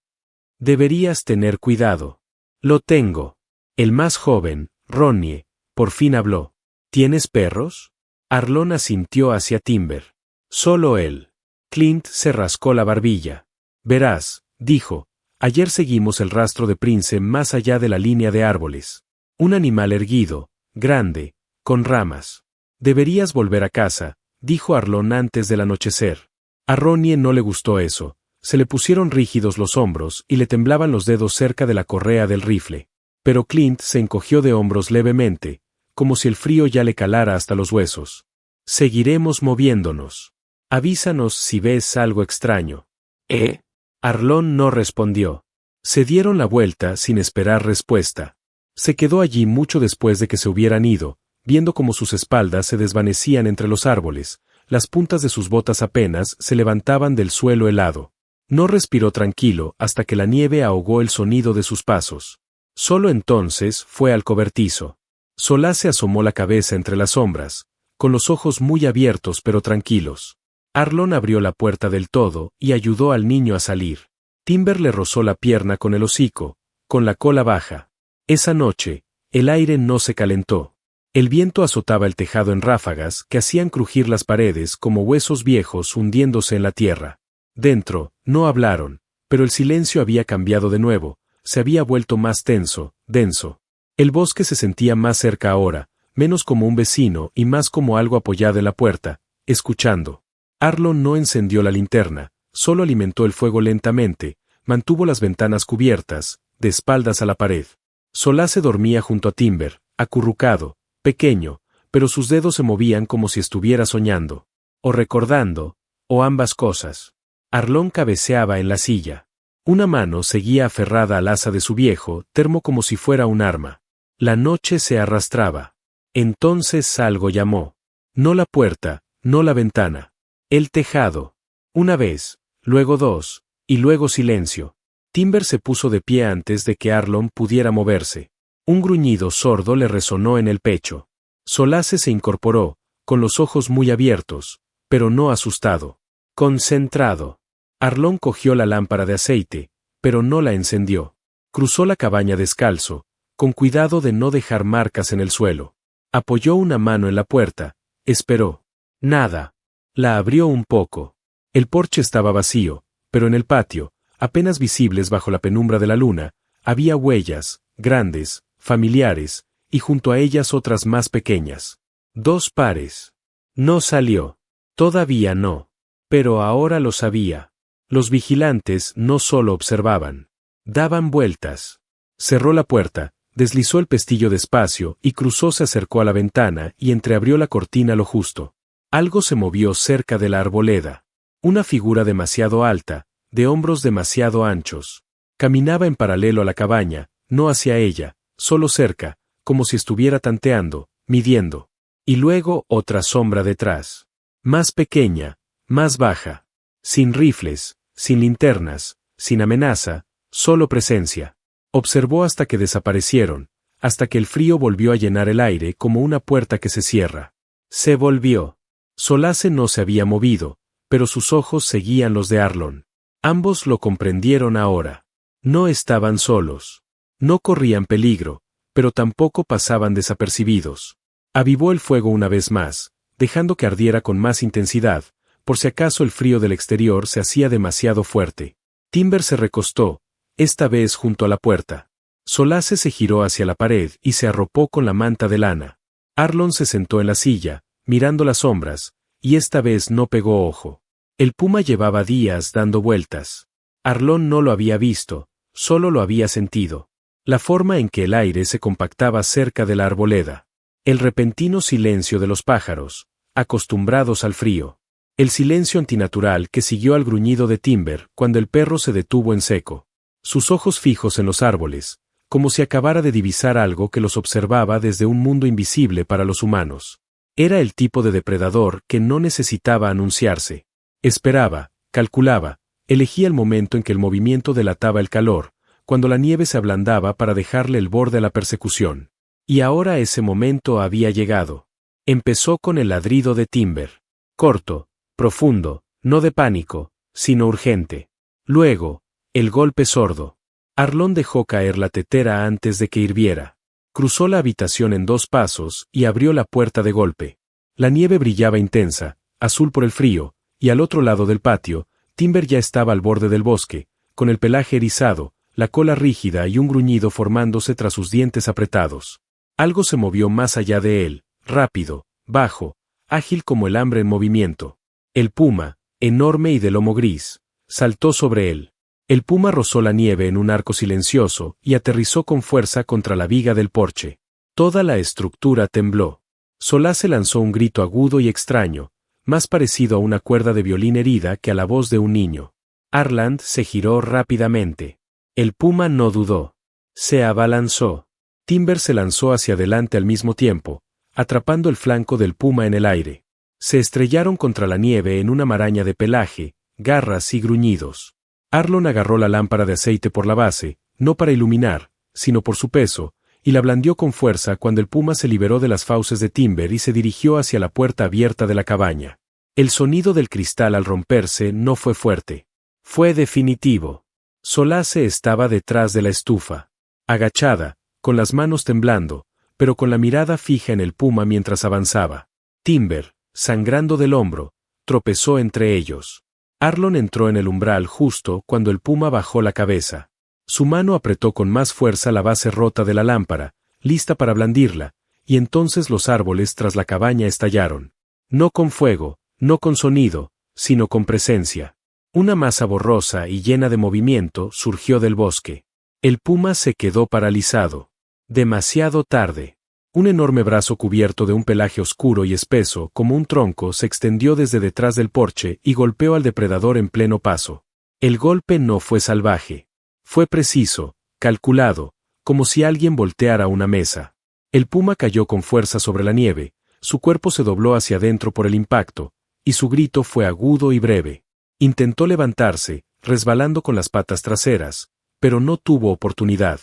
«Deberías tener cuidado». «Lo tengo». El más joven, Ronnie, por fin habló. «¿Tienes perros?» Arlón asintió hacia Timber. «Solo él». Clint se rascó la barbilla. «Verás», dijo, «ayer seguimos el rastro de Prince más allá de la línea de árboles. Un animal erguido, grande, con ramas. Deberías volver a casa», dijo Arlón antes del anochecer. A Ronnie no le gustó eso. Se le pusieron rígidos los hombros y le temblaban los dedos cerca de la correa del rifle. Pero Clint se encogió de hombros levemente, como si el frío ya le calara hasta los huesos. «Seguiremos moviéndonos. Avísanos si ves algo extraño». «¿Eh?» Arlón no respondió. Se dieron la vuelta sin esperar respuesta. Se quedó allí mucho después de que se hubieran ido, viendo cómo sus espaldas se desvanecían entre los árboles, las puntas de sus botas apenas se levantaban del suelo helado. No respiró tranquilo hasta que la nieve ahogó el sonido de sus pasos. Solo entonces fue al cobertizo. Solá se asomó la cabeza entre las sombras, con los ojos muy abiertos pero tranquilos. Arlón abrió la puerta del todo y ayudó al niño a salir. Timber le rozó la pierna con el hocico, con la cola baja. Esa noche, el aire no se calentó. El viento azotaba el tejado en ráfagas que hacían crujir las paredes como huesos viejos hundiéndose en la tierra. Dentro, no hablaron, pero el silencio había cambiado de nuevo, se había vuelto más tenso, denso. El bosque se sentía más cerca ahora, menos como un vecino y más como algo apoyado en la puerta, escuchando. Arlón no encendió la linterna, solo alimentó el fuego lentamente, mantuvo las ventanas cubiertas, de espaldas a la pared. Solá se dormía junto a Timber, acurrucado, pequeño, pero sus dedos se movían como si estuviera soñando, o recordando, o ambas cosas. Arlón cabeceaba en la silla. Una mano seguía aferrada al asa de su viejo termo como si fuera un arma. La noche se arrastraba. Entonces algo llamó. No la puerta, no la ventana. El tejado. Una vez, luego dos, y luego silencio. Timber se puso de pie antes de que Arlón pudiera moverse. Un gruñido sordo le resonó en el pecho. Solace se incorporó, con los ojos muy abiertos, pero no asustado. Concentrado. Arlón cogió la lámpara de aceite, pero no la encendió. Cruzó la cabaña descalzo, con cuidado de no dejar marcas en el suelo. Apoyó una mano en la puerta, esperó. Nada. La abrió un poco. El porche estaba vacío, pero en el patio, apenas visibles bajo la penumbra de la luna, había huellas, grandes, familiares, y junto a ellas otras más pequeñas. 2 pares. No salió. Todavía no. Pero ahora lo sabía. Los vigilantes no solo observaban. Daban vueltas. Cerró la puerta, deslizó el pestillo despacio y cruzó, se acercó a la ventana y entreabrió la cortina lo justo. Algo se movió cerca de la arboleda. Una figura demasiado alta, de hombros demasiado anchos. Caminaba en paralelo a la cabaña, no hacia ella, solo cerca, como si estuviera tanteando, midiendo. Y luego otra sombra detrás. Más pequeña, más baja. Sin rifles, sin linternas, sin amenaza, solo presencia. Observó hasta que desaparecieron, hasta que el frío volvió a llenar el aire como una puerta que se cierra. Se volvió. Solace no se había movido, pero sus ojos seguían los de Arlón. Ambos lo comprendieron ahora. No estaban solos. No corrían peligro, pero tampoco pasaban desapercibidos. Avivó el fuego una vez más, dejando que ardiera con más intensidad, por si acaso el frío del exterior se hacía demasiado fuerte. Timber se recostó, esta vez junto a la puerta. Solace se giró hacia la pared y se arropó con la manta de lana. Arlon se sentó en la silla, mirando las sombras, y esta vez no pegó ojo. El puma llevaba días dando vueltas. Arlon no lo había visto, solo lo había sentido. La forma en que el aire se compactaba cerca de la arboleda. El repentino silencio de los pájaros, acostumbrados al frío. El silencio antinatural que siguió al gruñido de Timber cuando el perro se detuvo en seco. Sus ojos fijos en los árboles, como si acabara de divisar algo que los observaba desde un mundo invisible para los humanos. Era el tipo de depredador que no necesitaba anunciarse. Esperaba, calculaba, elegía el momento en que el movimiento delataba el calor, cuando la nieve se ablandaba para dejarle el borde a la persecución. Y ahora ese momento había llegado. Empezó con el ladrido de Timber. Corto, profundo, no de pánico, sino urgente. Luego, el golpe sordo. Arlon dejó caer la tetera antes de que hirviera. Cruzó la habitación en 2 pasos y abrió la puerta de golpe. La nieve brillaba intensa, azul por el frío, y al otro lado del patio, Timber ya estaba al borde del bosque, con el pelaje erizado, la cola rígida y un gruñido formándose tras sus dientes apretados. Algo se movió más allá de él, rápido, bajo, ágil como el hambre en movimiento. El puma, enorme y de lomo gris, saltó sobre él. El puma rozó la nieve en un arco silencioso y aterrizó con fuerza contra la viga del porche. Toda la estructura tembló. Solace lanzó un grito agudo y extraño, más parecido a una cuerda de violín herida que a la voz de un niño. Arland se giró rápidamente. El puma no dudó. Se abalanzó. Timber se lanzó hacia adelante al mismo tiempo, atrapando el flanco del puma en el aire. Se estrellaron contra la nieve en una maraña de pelaje, garras y gruñidos. Arlon agarró la lámpara de aceite por la base, no para iluminar, sino por su peso, y la blandió con fuerza cuando el puma se liberó de las fauces de Timber y se dirigió hacia la puerta abierta de la cabaña. El sonido del cristal al romperse no fue fuerte. Fue definitivo. Solace estaba detrás de la estufa. Agachada, con las manos temblando, pero con la mirada fija en el puma mientras avanzaba. Timber, sangrando del hombro, tropezó entre ellos. Arlon entró en el umbral justo cuando el puma bajó la cabeza. Su mano apretó con más fuerza la base rota de la lámpara, lista para blandirla, y entonces los árboles tras la cabaña estallaron. No con fuego, no con sonido, sino con presencia. Una masa borrosa y llena de movimiento surgió del bosque. El puma se quedó paralizado. Demasiado tarde. Un enorme brazo cubierto de un pelaje oscuro y espeso como un tronco se extendió desde detrás del porche y golpeó al depredador en pleno paso. El golpe no fue salvaje. Fue preciso, calculado, como si alguien volteara una mesa. El puma cayó con fuerza sobre la nieve, su cuerpo se dobló hacia adentro por el impacto, y su grito fue agudo y breve. Intentó levantarse, resbalando con las patas traseras, pero no tuvo oportunidad.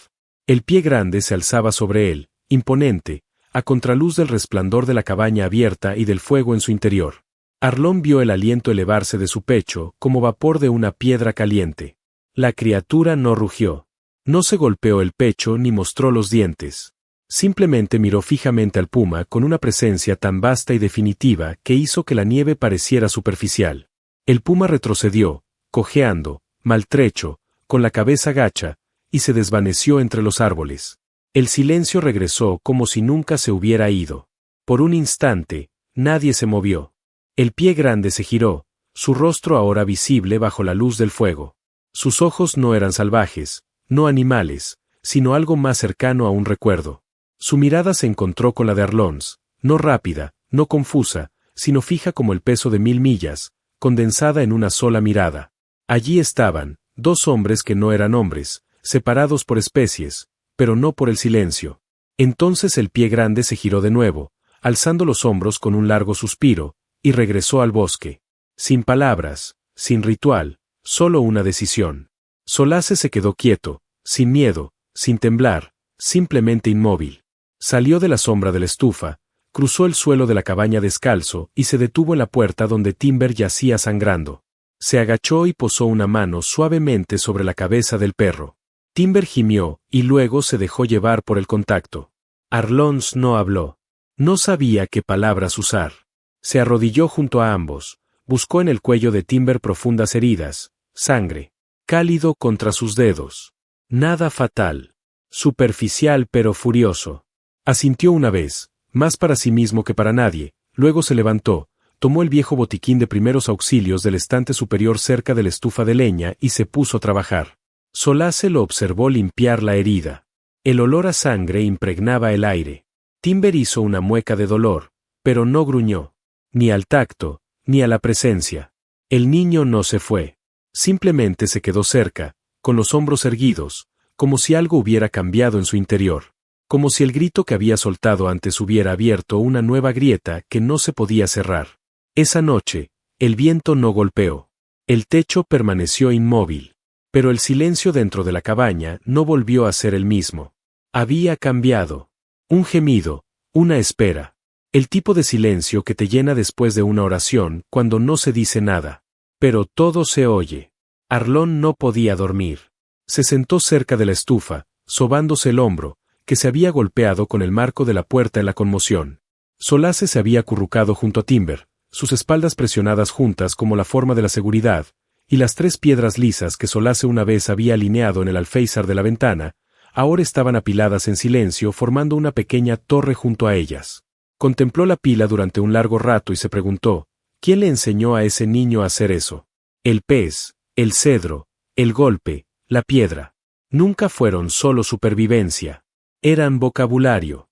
El pie grande se alzaba sobre él, imponente, a contraluz del resplandor de la cabaña abierta y del fuego en su interior. Arlon vio el aliento elevarse de su pecho como vapor de una piedra caliente. La criatura no rugió. No se golpeó el pecho ni mostró los dientes. Simplemente miró fijamente al puma con una presencia tan vasta y definitiva que hizo que la nieve pareciera superficial. El puma retrocedió, cojeando, maltrecho, con la cabeza gacha, y se desvaneció entre los árboles. El silencio regresó como si nunca se hubiera ido. Por un instante, nadie se movió. El pie grande se giró, su rostro ahora visible bajo la luz del fuego. Sus ojos no eran salvajes, no animales, sino algo más cercano a un recuerdo. Su mirada se encontró con la de Arlon's, no rápida, no confusa, sino fija como el peso de 1000 millas, condensada en una sola mirada. Allí estaban, 2 hombres que no eran hombres, separados por especies, pero no por el silencio. Entonces el pie grande se giró de nuevo, alzando los hombros con un largo suspiro, y regresó al bosque. Sin palabras, sin ritual, solo una decisión. Solace se quedó quieto, sin miedo, sin temblar, simplemente inmóvil. Salió de la sombra de la estufa, cruzó el suelo de la cabaña descalzo y se detuvo en la puerta donde Timber yacía sangrando. Se agachó y posó una mano suavemente sobre la cabeza del perro. Timber gimió, y luego se dejó llevar por el contacto. Arlon's no habló. No sabía qué palabras usar. Se arrodilló junto a ambos, Buscó en el cuello de Timber profundas heridas, sangre. Cálido contra sus dedos. Nada fatal. Superficial pero furioso. Asintió una vez, más para sí mismo que para nadie, luego se levantó, tomó el viejo botiquín de primeros auxilios del estante superior cerca de la estufa de leña y se puso a trabajar. Solace lo observó limpiar la herida. El olor a sangre impregnaba el aire. Timber hizo una mueca de dolor, pero no gruñó. Ni al tacto, ni a la presencia. El niño no se fue. Simplemente se quedó cerca, con los hombros erguidos, como si algo hubiera cambiado en su interior. Como si el grito que había soltado antes hubiera abierto una nueva grieta que no se podía cerrar. Esa noche, el viento no golpeó. El techo permaneció inmóvil. Pero el silencio dentro de la cabaña no volvió a ser el mismo. Había cambiado. Un gemido, una espera. El tipo de silencio que te llena después de una oración cuando no se dice nada. Pero todo se oye. Arlón no podía dormir. Se sentó cerca de la estufa, sobándose el hombro, que se había golpeado con el marco de la puerta en la conmoción. Solace se había acurrucado junto a Timber, sus espaldas presionadas juntas como la forma de la seguridad, y las 3 piedras lisas que Solace una vez había alineado en el alféizar de la ventana, ahora estaban apiladas en silencio formando una pequeña torre junto a ellas. Contempló la pila durante un largo rato y se preguntó, ¿quién le enseñó a ese niño a hacer eso? El pez, el cedro, el golpe, la piedra. Nunca fueron solo supervivencia. Eran vocabulario.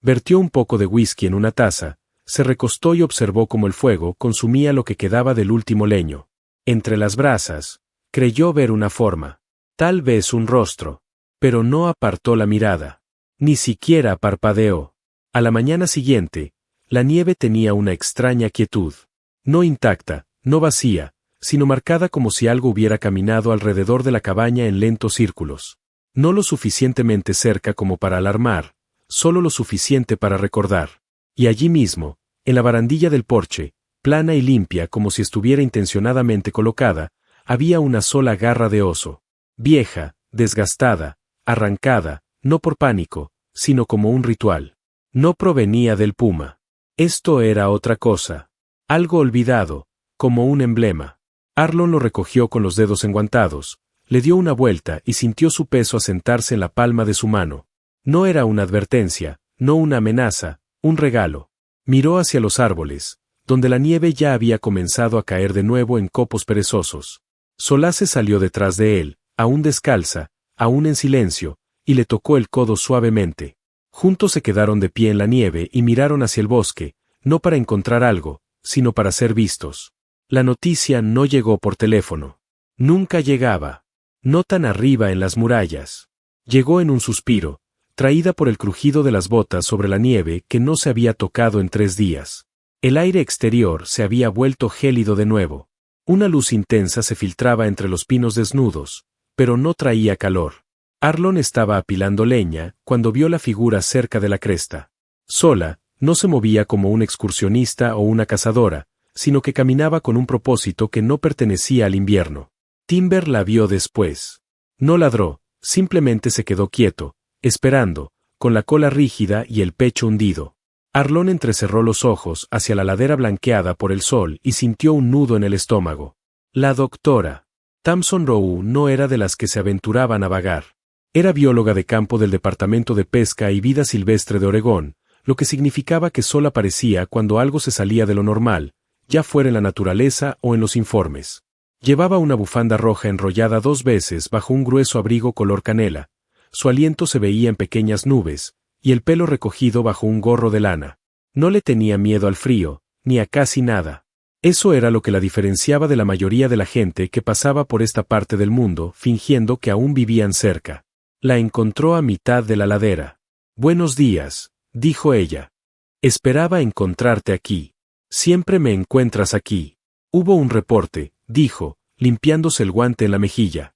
Vertió un poco de whisky en una taza, se recostó y observó cómo el fuego consumía lo que quedaba del último leño. Entre las brasas, creyó ver una forma. Tal vez un rostro. Pero no apartó la mirada. Ni siquiera parpadeó. A la mañana siguiente, la nieve tenía una extraña quietud. No intacta, no vacía, sino marcada como si algo hubiera caminado alrededor de la cabaña en lentos círculos. No lo suficientemente cerca como para alarmar, solo lo suficiente para recordar. Y allí mismo, en la barandilla del porche, plana y limpia como si estuviera intencionadamente colocada, había una sola garra de oso. Vieja, desgastada, arrancada, no por pánico, sino como un ritual. No provenía del puma. Esto era otra cosa. Algo olvidado, como un emblema. Arlon lo recogió con los dedos enguantados, le dio una vuelta y sintió su peso asentarse en la palma de su mano. No era una advertencia, no una amenaza, un regalo. Miró hacia los árboles, donde la nieve ya había comenzado a caer de nuevo en copos perezosos. Solace salió detrás de él, aún descalza, aún en silencio, y le tocó el codo suavemente. Juntos se quedaron de pie en la nieve y miraron hacia el bosque, no para encontrar algo, sino para ser vistos. La noticia no llegó por teléfono. Nunca llegaba. No tan arriba en las murallas. Llegó en un suspiro, traída por el crujido de las botas sobre la nieve que no se había tocado en 3 días. El aire exterior se había vuelto gélido de nuevo. Una luz intensa se filtraba entre los pinos desnudos, pero no traía calor. Arlon estaba apilando leña cuando vio la figura cerca de la cresta. Sola, no se movía como un excursionista o una cazadora, sino que caminaba con un propósito que no pertenecía al invierno. Timber la vio después. No ladró, simplemente se quedó quieto, esperando, con la cola rígida y el pecho hundido. Arlon entrecerró los ojos hacia la ladera blanqueada por el sol y sintió un nudo en el estómago. La doctora Tamson Rowe no era de las que se aventuraban a vagar. Era bióloga de campo del Departamento de Pesca y Vida Silvestre de Oregón, lo que significaba que solo aparecía cuando algo se salía de lo normal, ya fuera en la naturaleza o en los informes. Llevaba una bufanda roja enrollada 2 veces bajo un grueso abrigo color canela, su aliento se veía en pequeñas nubes, y el pelo recogido bajo un gorro de lana. No le tenía miedo al frío, ni a casi nada. Eso era lo que la diferenciaba de la mayoría de la gente que pasaba por esta parte del mundo fingiendo que aún vivían cerca. La encontró a mitad de la ladera. «Buenos días», dijo ella. «Esperaba encontrarte aquí. Siempre me encuentras aquí». «Hubo un reporte», dijo, limpiándose el guante en la mejilla.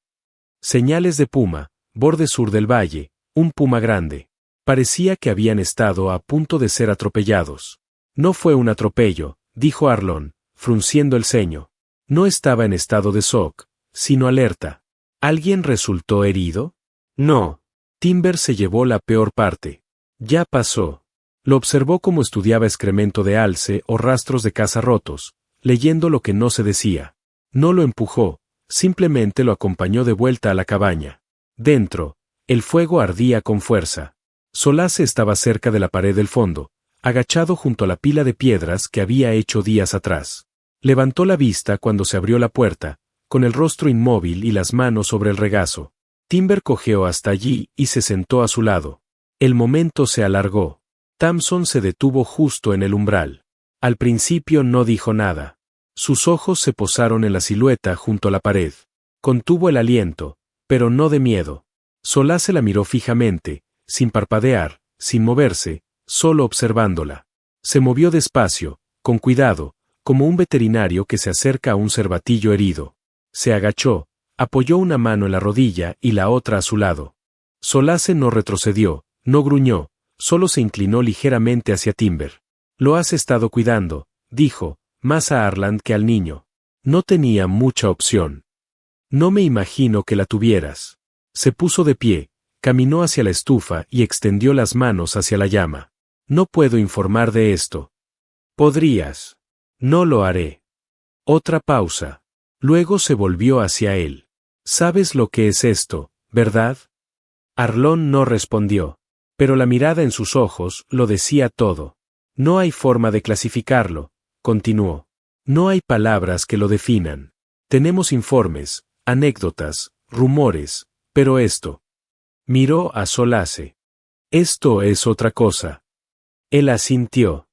«Señales de puma, borde sur del valle, un puma grande». Parecía que habían estado a punto de ser atropellados. «No fue un atropello», dijo Arlon, frunciendo el ceño. No estaba en estado de shock, sino alerta. ¿Alguien resultó herido? No. Timber se llevó la peor parte. Ya pasó. Lo observó como estudiaba excremento de alce o rastros de caza rotos, leyendo lo que no se decía. No lo empujó, simplemente lo acompañó de vuelta a la cabaña. Dentro, el fuego ardía con fuerza. Solace estaba cerca de la pared del fondo, agachado junto a la pila de piedras que había hecho días atrás. Levantó la vista cuando se abrió la puerta, con el rostro inmóvil y las manos sobre el regazo. Timber cojeó hasta allí y se sentó a su lado. El momento se alargó. Thompson se detuvo justo en el umbral. Al principio no dijo nada. Sus ojos se posaron en la silueta junto a la pared. Contuvo el aliento, pero no de miedo. Solace la miró fijamente, sin parpadear, sin moverse, solo observándola. Se movió despacio, con cuidado, como un veterinario que se acerca a un cervatillo herido. Se agachó, apoyó una mano en la rodilla y la otra a su lado. Solace no retrocedió, no gruñó, solo se inclinó ligeramente hacia Timber. Lo has estado cuidando, dijo, más a Arland que al niño. No tenía mucha opción. No me imagino que la tuvieras. Se puso de pie, caminó hacia la estufa y extendió las manos hacia la llama. No puedo informar de esto. Podrías. No lo haré. Otra pausa. Luego se volvió hacia él. ¿Sabes lo que es esto, verdad? Arlón no respondió, pero la mirada en sus ojos lo decía todo. No hay forma de clasificarlo, continuó. No hay palabras que lo definan. Tenemos informes, anécdotas, rumores, pero esto. Miró a Solace. Esto es otra cosa. Él asintió.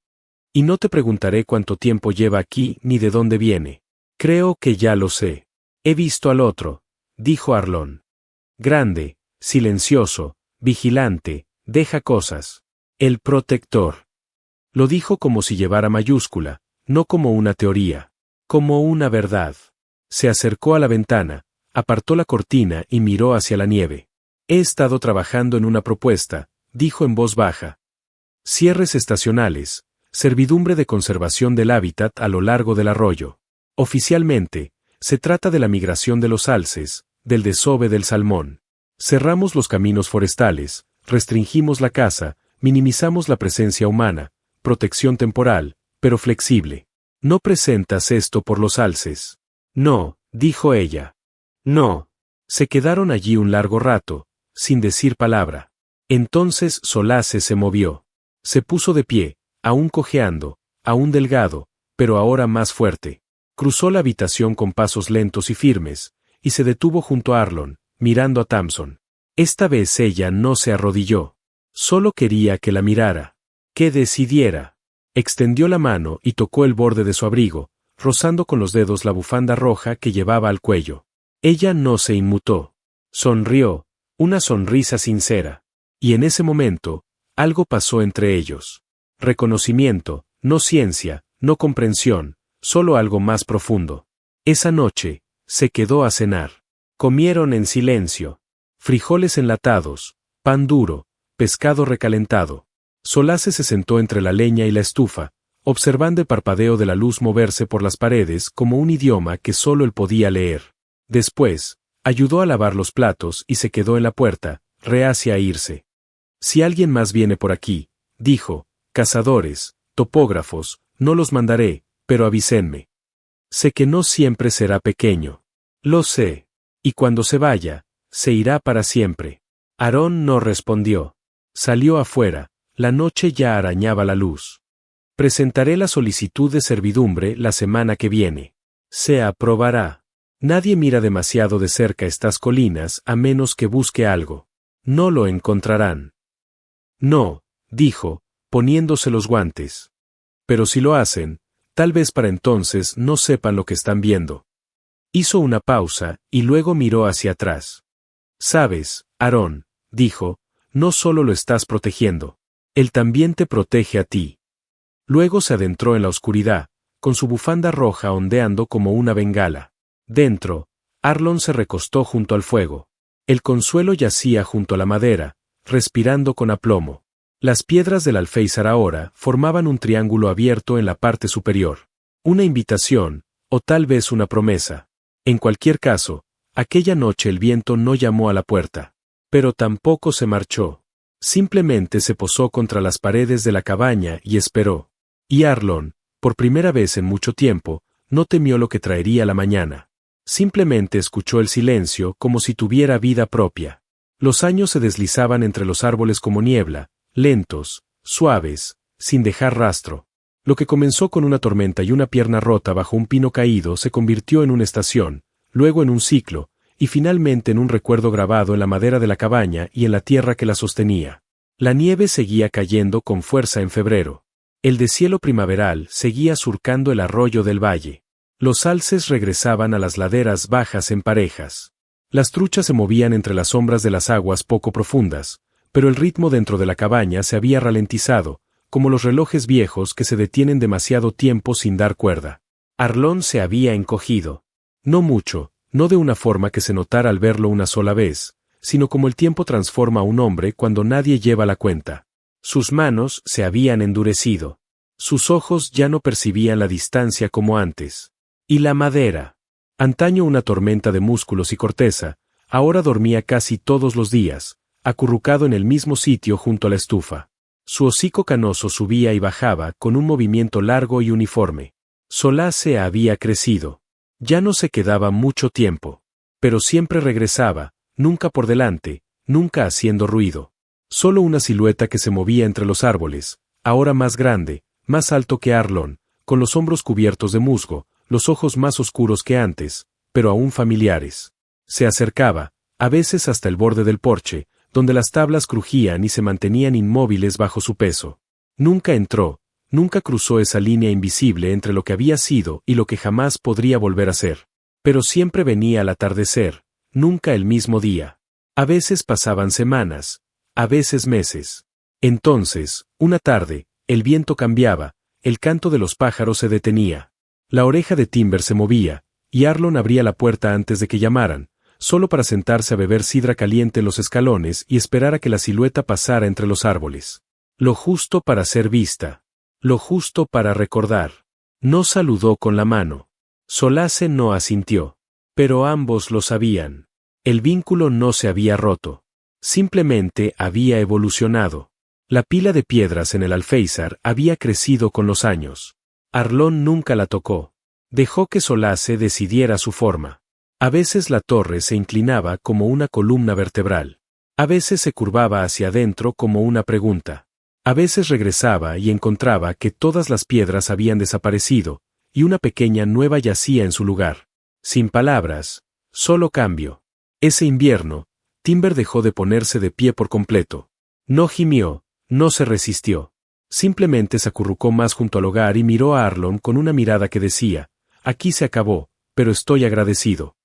Y no te preguntaré cuánto tiempo lleva aquí ni de dónde viene. Creo que ya lo sé. He visto al otro, dijo Arlón. Grande, silencioso, vigilante, deja cosas. El protector. Lo dijo como si llevara mayúscula, no como una teoría, como una verdad. Se acercó a la ventana, apartó la cortina y miró hacia la nieve. He estado trabajando en una propuesta, dijo en voz baja. Cierres estacionales, servidumbre de conservación del hábitat a lo largo del arroyo. Oficialmente, se trata de la migración de los alces, del desove del salmón. Cerramos los caminos forestales, restringimos la caza, minimizamos la presencia humana, protección temporal, pero flexible. ¿No presentas esto por los alces? No, dijo ella. No. Se quedaron allí un largo rato, sin decir palabra. Entonces Solace se movió. Se puso de pie, aún cojeando, aún delgado, pero ahora más fuerte. Cruzó la habitación con pasos lentos y firmes, y se detuvo junto a Arlón, mirando a Thompson. Esta vez ella no se arrodilló. Solo quería que la mirara. Que decidiera. Extendió la mano y tocó el borde de su abrigo, rozando con los dedos la bufanda roja que llevaba al cuello. Ella no se inmutó. Sonrió, una sonrisa sincera. Y en ese momento, algo pasó entre ellos. Reconocimiento, no ciencia, no comprensión, solo algo más profundo. Esa noche, se quedó a cenar. Comieron en silencio. Frijoles enlatados, pan duro, pescado recalentado. Solace se sentó entre la leña y la estufa, observando el parpadeo de la luz moverse por las paredes como un idioma que solo él podía leer. Después, ayudó a lavar los platos y se quedó en la puerta, reacia a irse. Si alguien más viene por aquí, dijo, cazadores, topógrafos, no los mandaré, pero avísenme. Sé que no siempre será pequeño. Lo sé. Y cuando se vaya, se irá para siempre. Aarón no respondió. Salió afuera, la noche ya arañaba la luz. Presentaré la solicitud de servidumbre la semana que viene. Se aprobará. Nadie mira demasiado de cerca estas colinas a menos que busque algo. No lo encontrarán. No, dijo, poniéndose los guantes. Pero si lo hacen, tal vez para entonces no sepan lo que están viendo. Hizo una pausa y luego miró hacia atrás. Sabes, Aarón, dijo, no solo lo estás protegiendo. Él también te protege a ti. Luego se adentró en la oscuridad, con su bufanda roja ondeando como una bengala. Dentro, Arlón se recostó junto al fuego. El Consuelo yacía junto a la madera, respirando con aplomo. Las piedras del alféizar ahora formaban un triángulo abierto en la parte superior. Una invitación, o tal vez una promesa. En cualquier caso, aquella noche el viento no llamó a la puerta. Pero tampoco se marchó. Simplemente se posó contra las paredes de la cabaña y esperó. Y Arlón, por primera vez en mucho tiempo, no temió lo que traería la mañana. Simplemente escuchó el silencio como si tuviera vida propia. Los años se deslizaban entre los árboles como niebla, lentos, suaves, sin dejar rastro. Lo que comenzó con una tormenta y una pierna rota bajo un pino caído se convirtió en una estación, luego en un ciclo, y finalmente en un recuerdo grabado en la madera de la cabaña y en la tierra que la sostenía. La nieve seguía cayendo con fuerza en febrero. El deshielo primaveral seguía surcando el arroyo del valle. Los alces regresaban a las laderas bajas en parejas. Las truchas se movían entre las sombras de las aguas poco profundas, pero el ritmo dentro de la cabaña se había ralentizado, como los relojes viejos que se detienen demasiado tiempo sin dar cuerda. Arlón se había encogido. No mucho, no de una forma que se notara al verlo una sola vez, sino como el tiempo transforma a un hombre cuando nadie lleva la cuenta. Sus manos se habían endurecido. Sus ojos ya no percibían la distancia como antes. Y la madera. Antaño una tormenta de músculos y corteza, ahora dormía casi todos los días, acurrucado en el mismo sitio junto a la estufa. Su hocico canoso subía y bajaba con un movimiento largo y uniforme. Solace había crecido. Ya no se quedaba mucho tiempo. Pero siempre regresaba, nunca por delante, nunca haciendo ruido. Solo una silueta que se movía entre los árboles, ahora más grande, más alto que Arlón, con los hombros cubiertos de musgo, los ojos más oscuros que antes, pero aún familiares. Se acercaba, a veces hasta el borde del porche, donde las tablas crujían y se mantenían inmóviles bajo su peso. Nunca entró, nunca cruzó esa línea invisible entre lo que había sido y lo que jamás podría volver a ser. Pero siempre venía al atardecer, nunca el mismo día. A veces pasaban semanas, a veces meses. Entonces, una tarde, el viento cambiaba, el canto de los pájaros se detenía. La oreja de Timber se movía, y Arlón abría la puerta antes de que llamaran, solo para sentarse a beber sidra caliente en los escalones y esperar a que la silueta pasara entre los árboles. Lo justo para ser vista. Lo justo para recordar. No saludó con la mano. Solace no asintió. Pero ambos lo sabían. El vínculo no se había roto. Simplemente había evolucionado. La pila de piedras en el alféizar había crecido con los años. Arlón nunca la tocó. Dejó que Solace decidiera su forma. A veces la torre se inclinaba como una columna vertebral. A veces se curvaba hacia adentro como una pregunta. A veces regresaba y encontraba que todas las piedras habían desaparecido, y una pequeña nueva yacía en su lugar. Sin palabras, solo cambio. Ese invierno, Timber dejó de ponerse de pie por completo. No gimió, no se resistió. Simplemente se acurrucó más junto al hogar y miró a Arlón con una mirada que decía, aquí se acabó, pero estoy agradecido.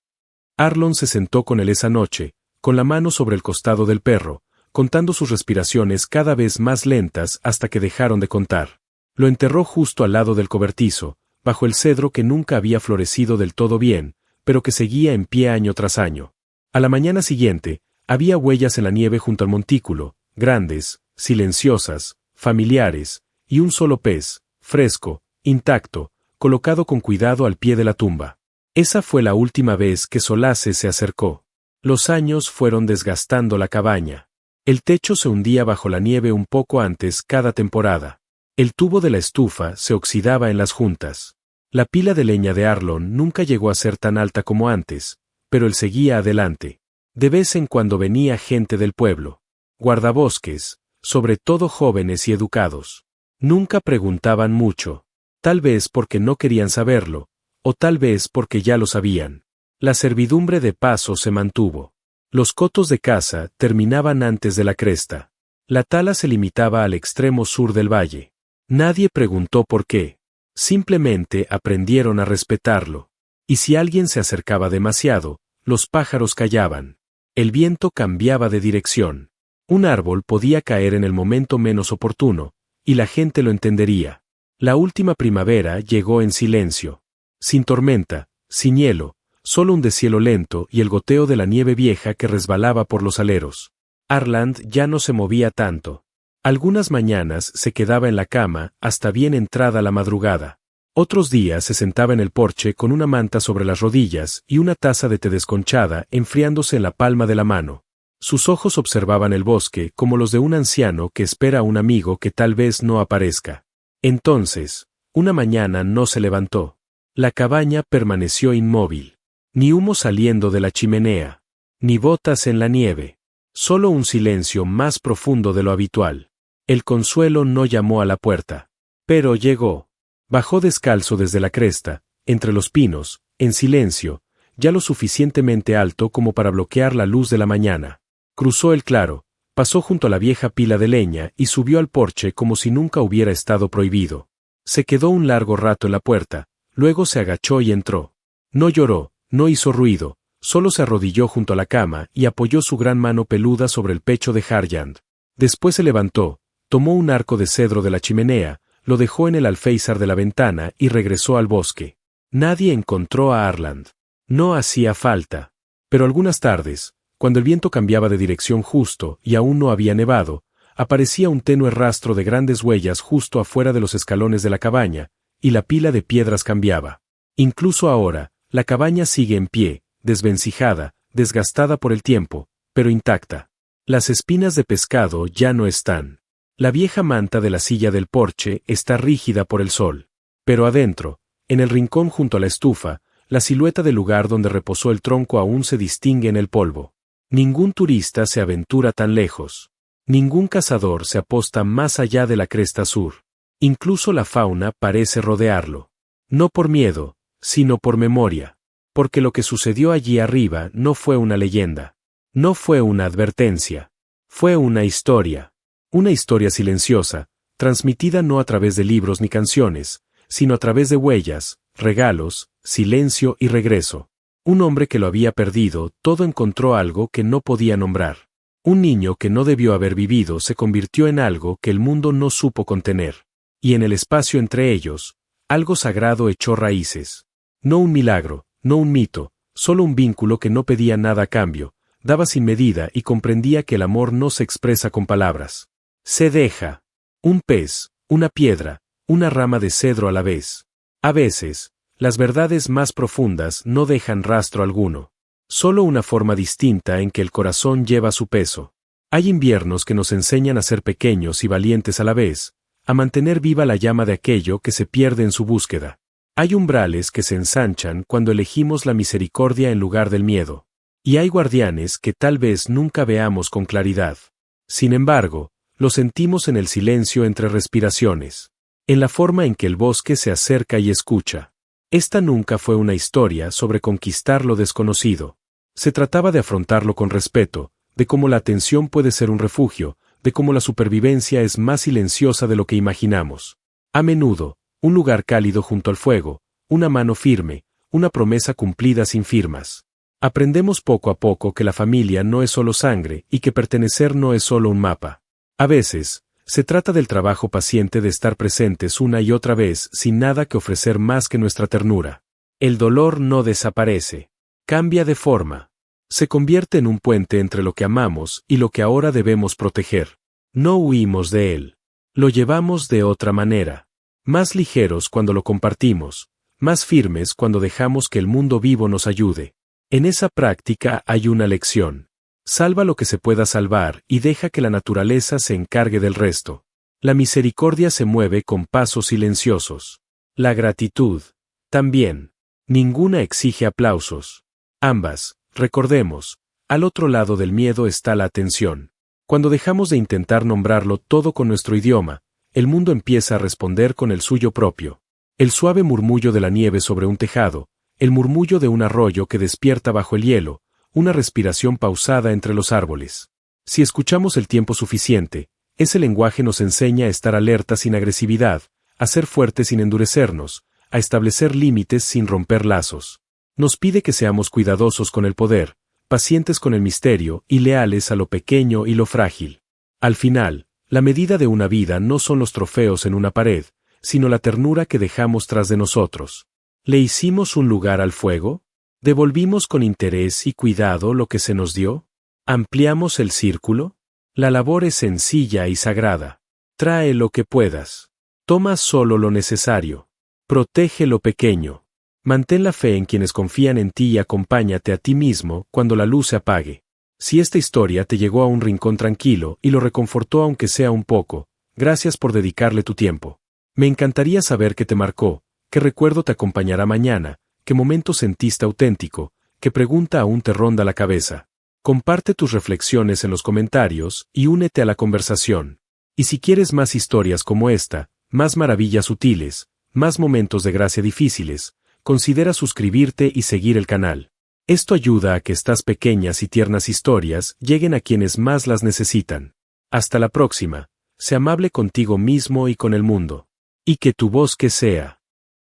Arlón se sentó con él esa noche, con la mano sobre el costado del perro, contando sus respiraciones cada vez más lentas hasta que dejaron de contar. Lo enterró justo al lado del cobertizo, bajo el cedro que nunca había florecido del todo bien, pero que seguía en pie año tras año. A la mañana siguiente, había huellas en la nieve junto al montículo, grandes, silenciosas, familiares, y un solo pez, fresco, intacto, colocado con cuidado al pie de la tumba. Esa fue la última vez que Solace se acercó. Los años fueron desgastando la cabaña. El techo se hundía bajo la nieve un poco antes cada temporada. El tubo de la estufa se oxidaba en las juntas. La pila de leña de Arlón nunca llegó a ser tan alta como antes, pero él seguía adelante. De vez en cuando venía gente del pueblo. Guardabosques, sobre todo jóvenes y educados. Nunca preguntaban mucho. Tal vez porque no querían saberlo, o tal vez porque ya lo sabían. La servidumbre de paso se mantuvo. Los cotos de caza terminaban antes de la cresta. La tala se limitaba al extremo sur del valle. Nadie preguntó por qué. Simplemente aprendieron a respetarlo. Y si alguien se acercaba demasiado, los pájaros callaban. El viento cambiaba de dirección. Un árbol podía caer en el momento menos oportuno, y la gente lo entendería. La última primavera llegó en silencio. Sin tormenta, sin hielo, solo un deshielo lento y el goteo de la nieve vieja que resbalaba por los aleros. Arland ya no se movía tanto. Algunas mañanas se quedaba en la cama hasta bien entrada la madrugada. Otros días se sentaba en el porche con una manta sobre las rodillas y una taza de té desconchada enfriándose en la palma de la mano. Sus ojos observaban el bosque como los de un anciano que espera a un amigo que tal vez no aparezca. Entonces, una mañana no se levantó. La cabaña permaneció inmóvil. Ni humo saliendo de la chimenea, ni botas en la nieve. Solo un silencio más profundo de lo habitual. El Consuelo no llamó a la puerta. Pero llegó. Bajó descalzo desde la cresta, entre los pinos, en silencio, ya lo suficientemente alto como para bloquear la luz de la mañana. Cruzó el claro, pasó junto a la vieja pila de leña y subió al porche como si nunca hubiera estado prohibido. Se quedó un largo rato en la puerta, luego se agachó y entró. No lloró, no hizo ruido, solo se arrodilló junto a la cama y apoyó su gran mano peluda sobre el pecho de Harjand. Después se levantó, tomó un arco de cedro de la chimenea, lo dejó en el alféizar de la ventana y regresó al bosque. Nadie encontró a Arland. No hacía falta. Pero algunas tardes, cuando el viento cambiaba de dirección justo y aún no había nevado, aparecía un tenue rastro de grandes huellas justo afuera de los escalones de la cabaña, y la pila de piedras cambiaba. Incluso ahora, la cabaña sigue en pie, desvencijada, desgastada por el tiempo, pero intacta. Las espinas de pescado ya no están. La vieja manta de la silla del porche está rígida por el sol. Pero adentro, en el rincón junto a la estufa, la silueta del lugar donde reposó el tronco aún se distingue en el polvo. Ningún turista se aventura tan lejos. Ningún cazador se aposta más allá de la cresta sur. Incluso la fauna parece rodearlo. No por miedo, sino por memoria. Porque lo que sucedió allí arriba no fue una leyenda. No fue una advertencia. Fue una historia. Una historia silenciosa, transmitida no a través de libros ni canciones, sino a través de huellas, regalos, silencio y regreso. Un hombre que lo había perdido, todo encontró algo que no podía nombrar. Un niño que no debió haber vivido se convirtió en algo que el mundo no supo contener. Y en el espacio entre ellos, algo sagrado echó raíces. No un milagro, no un mito, solo un vínculo que no pedía nada a cambio, daba sin medida y comprendía que el amor no se expresa con palabras. Se deja. Un pez, una piedra, una rama de cedro a la vez. A veces, las verdades más profundas no dejan rastro alguno. Solo una forma distinta en que el corazón lleva su peso. Hay inviernos que nos enseñan a ser pequeños y valientes a la vez, a mantener viva la llama de aquello que se pierde en su búsqueda. Hay umbrales que se ensanchan cuando elegimos la misericordia en lugar del miedo. Y hay guardianes que tal vez nunca veamos con claridad. Sin embargo, lo sentimos en el silencio entre respiraciones. En la forma en que el bosque se acerca y escucha. Esta nunca fue una historia sobre conquistar lo desconocido. Se trataba de afrontarlo con respeto, de cómo la atención puede ser un refugio, de cómo la supervivencia es más silenciosa de lo que imaginamos. A menudo, un lugar cálido junto al fuego, una mano firme, una promesa cumplida sin firmas. Aprendemos poco a poco que la familia no es solo sangre y que pertenecer no es solo un mapa. A veces, se trata del trabajo paciente de estar presentes una y otra vez sin nada que ofrecer más que nuestra ternura. El dolor no desaparece. Cambia de forma. Se convierte en un puente entre lo que amamos y lo que ahora debemos proteger. No huimos de él. Lo llevamos de otra manera. Más ligeros cuando lo compartimos, más firmes cuando dejamos que el mundo vivo nos ayude. En esa práctica hay una lección. Salva lo que se pueda salvar y deja que la naturaleza se encargue del resto. La misericordia se mueve con pasos silenciosos. La gratitud, también. Ninguna exige aplausos. Ambas, recordemos, al otro lado del miedo está la atención. Cuando dejamos de intentar nombrarlo todo con nuestro idioma, el mundo empieza a responder con el suyo propio. El suave murmullo de la nieve sobre un tejado, el murmullo de un arroyo que despierta bajo el hielo, una respiración pausada entre los árboles. Si escuchamos el tiempo suficiente, ese lenguaje nos enseña a estar alerta sin agresividad, a ser fuertes sin endurecernos, a establecer límites sin romper lazos. Nos pide que seamos cuidadosos con el poder, pacientes con el misterio y leales a lo pequeño y lo frágil. Al final, la medida de una vida no son los trofeos en una pared, sino la ternura que dejamos tras de nosotros. ¿Le hicimos un lugar al fuego? ¿Devolvimos con interés y cuidado lo que se nos dio? ¿Ampliamos el círculo? La labor es sencilla y sagrada. Trae lo que puedas. Toma solo lo necesario. Protege lo pequeño. Mantén la fe en quienes confían en ti y acompáñate a ti mismo cuando la luz se apague. Si esta historia te llegó a un rincón tranquilo y lo reconfortó aunque sea un poco, gracias por dedicarle tu tiempo. Me encantaría saber qué te marcó, qué recuerdo te acompañará mañana, qué momento sentiste auténtico, qué pregunta aún te ronda la cabeza. Comparte tus reflexiones en los comentarios y únete a la conversación. Y si quieres más historias como esta, más maravillas sutiles, más momentos de gracia difíciles, considera suscribirte y seguir el canal. Esto ayuda a que estas pequeñas y tiernas historias lleguen a quienes más las necesitan. Hasta la próxima. Sé amable contigo mismo y con el mundo. Y que tu bosque sea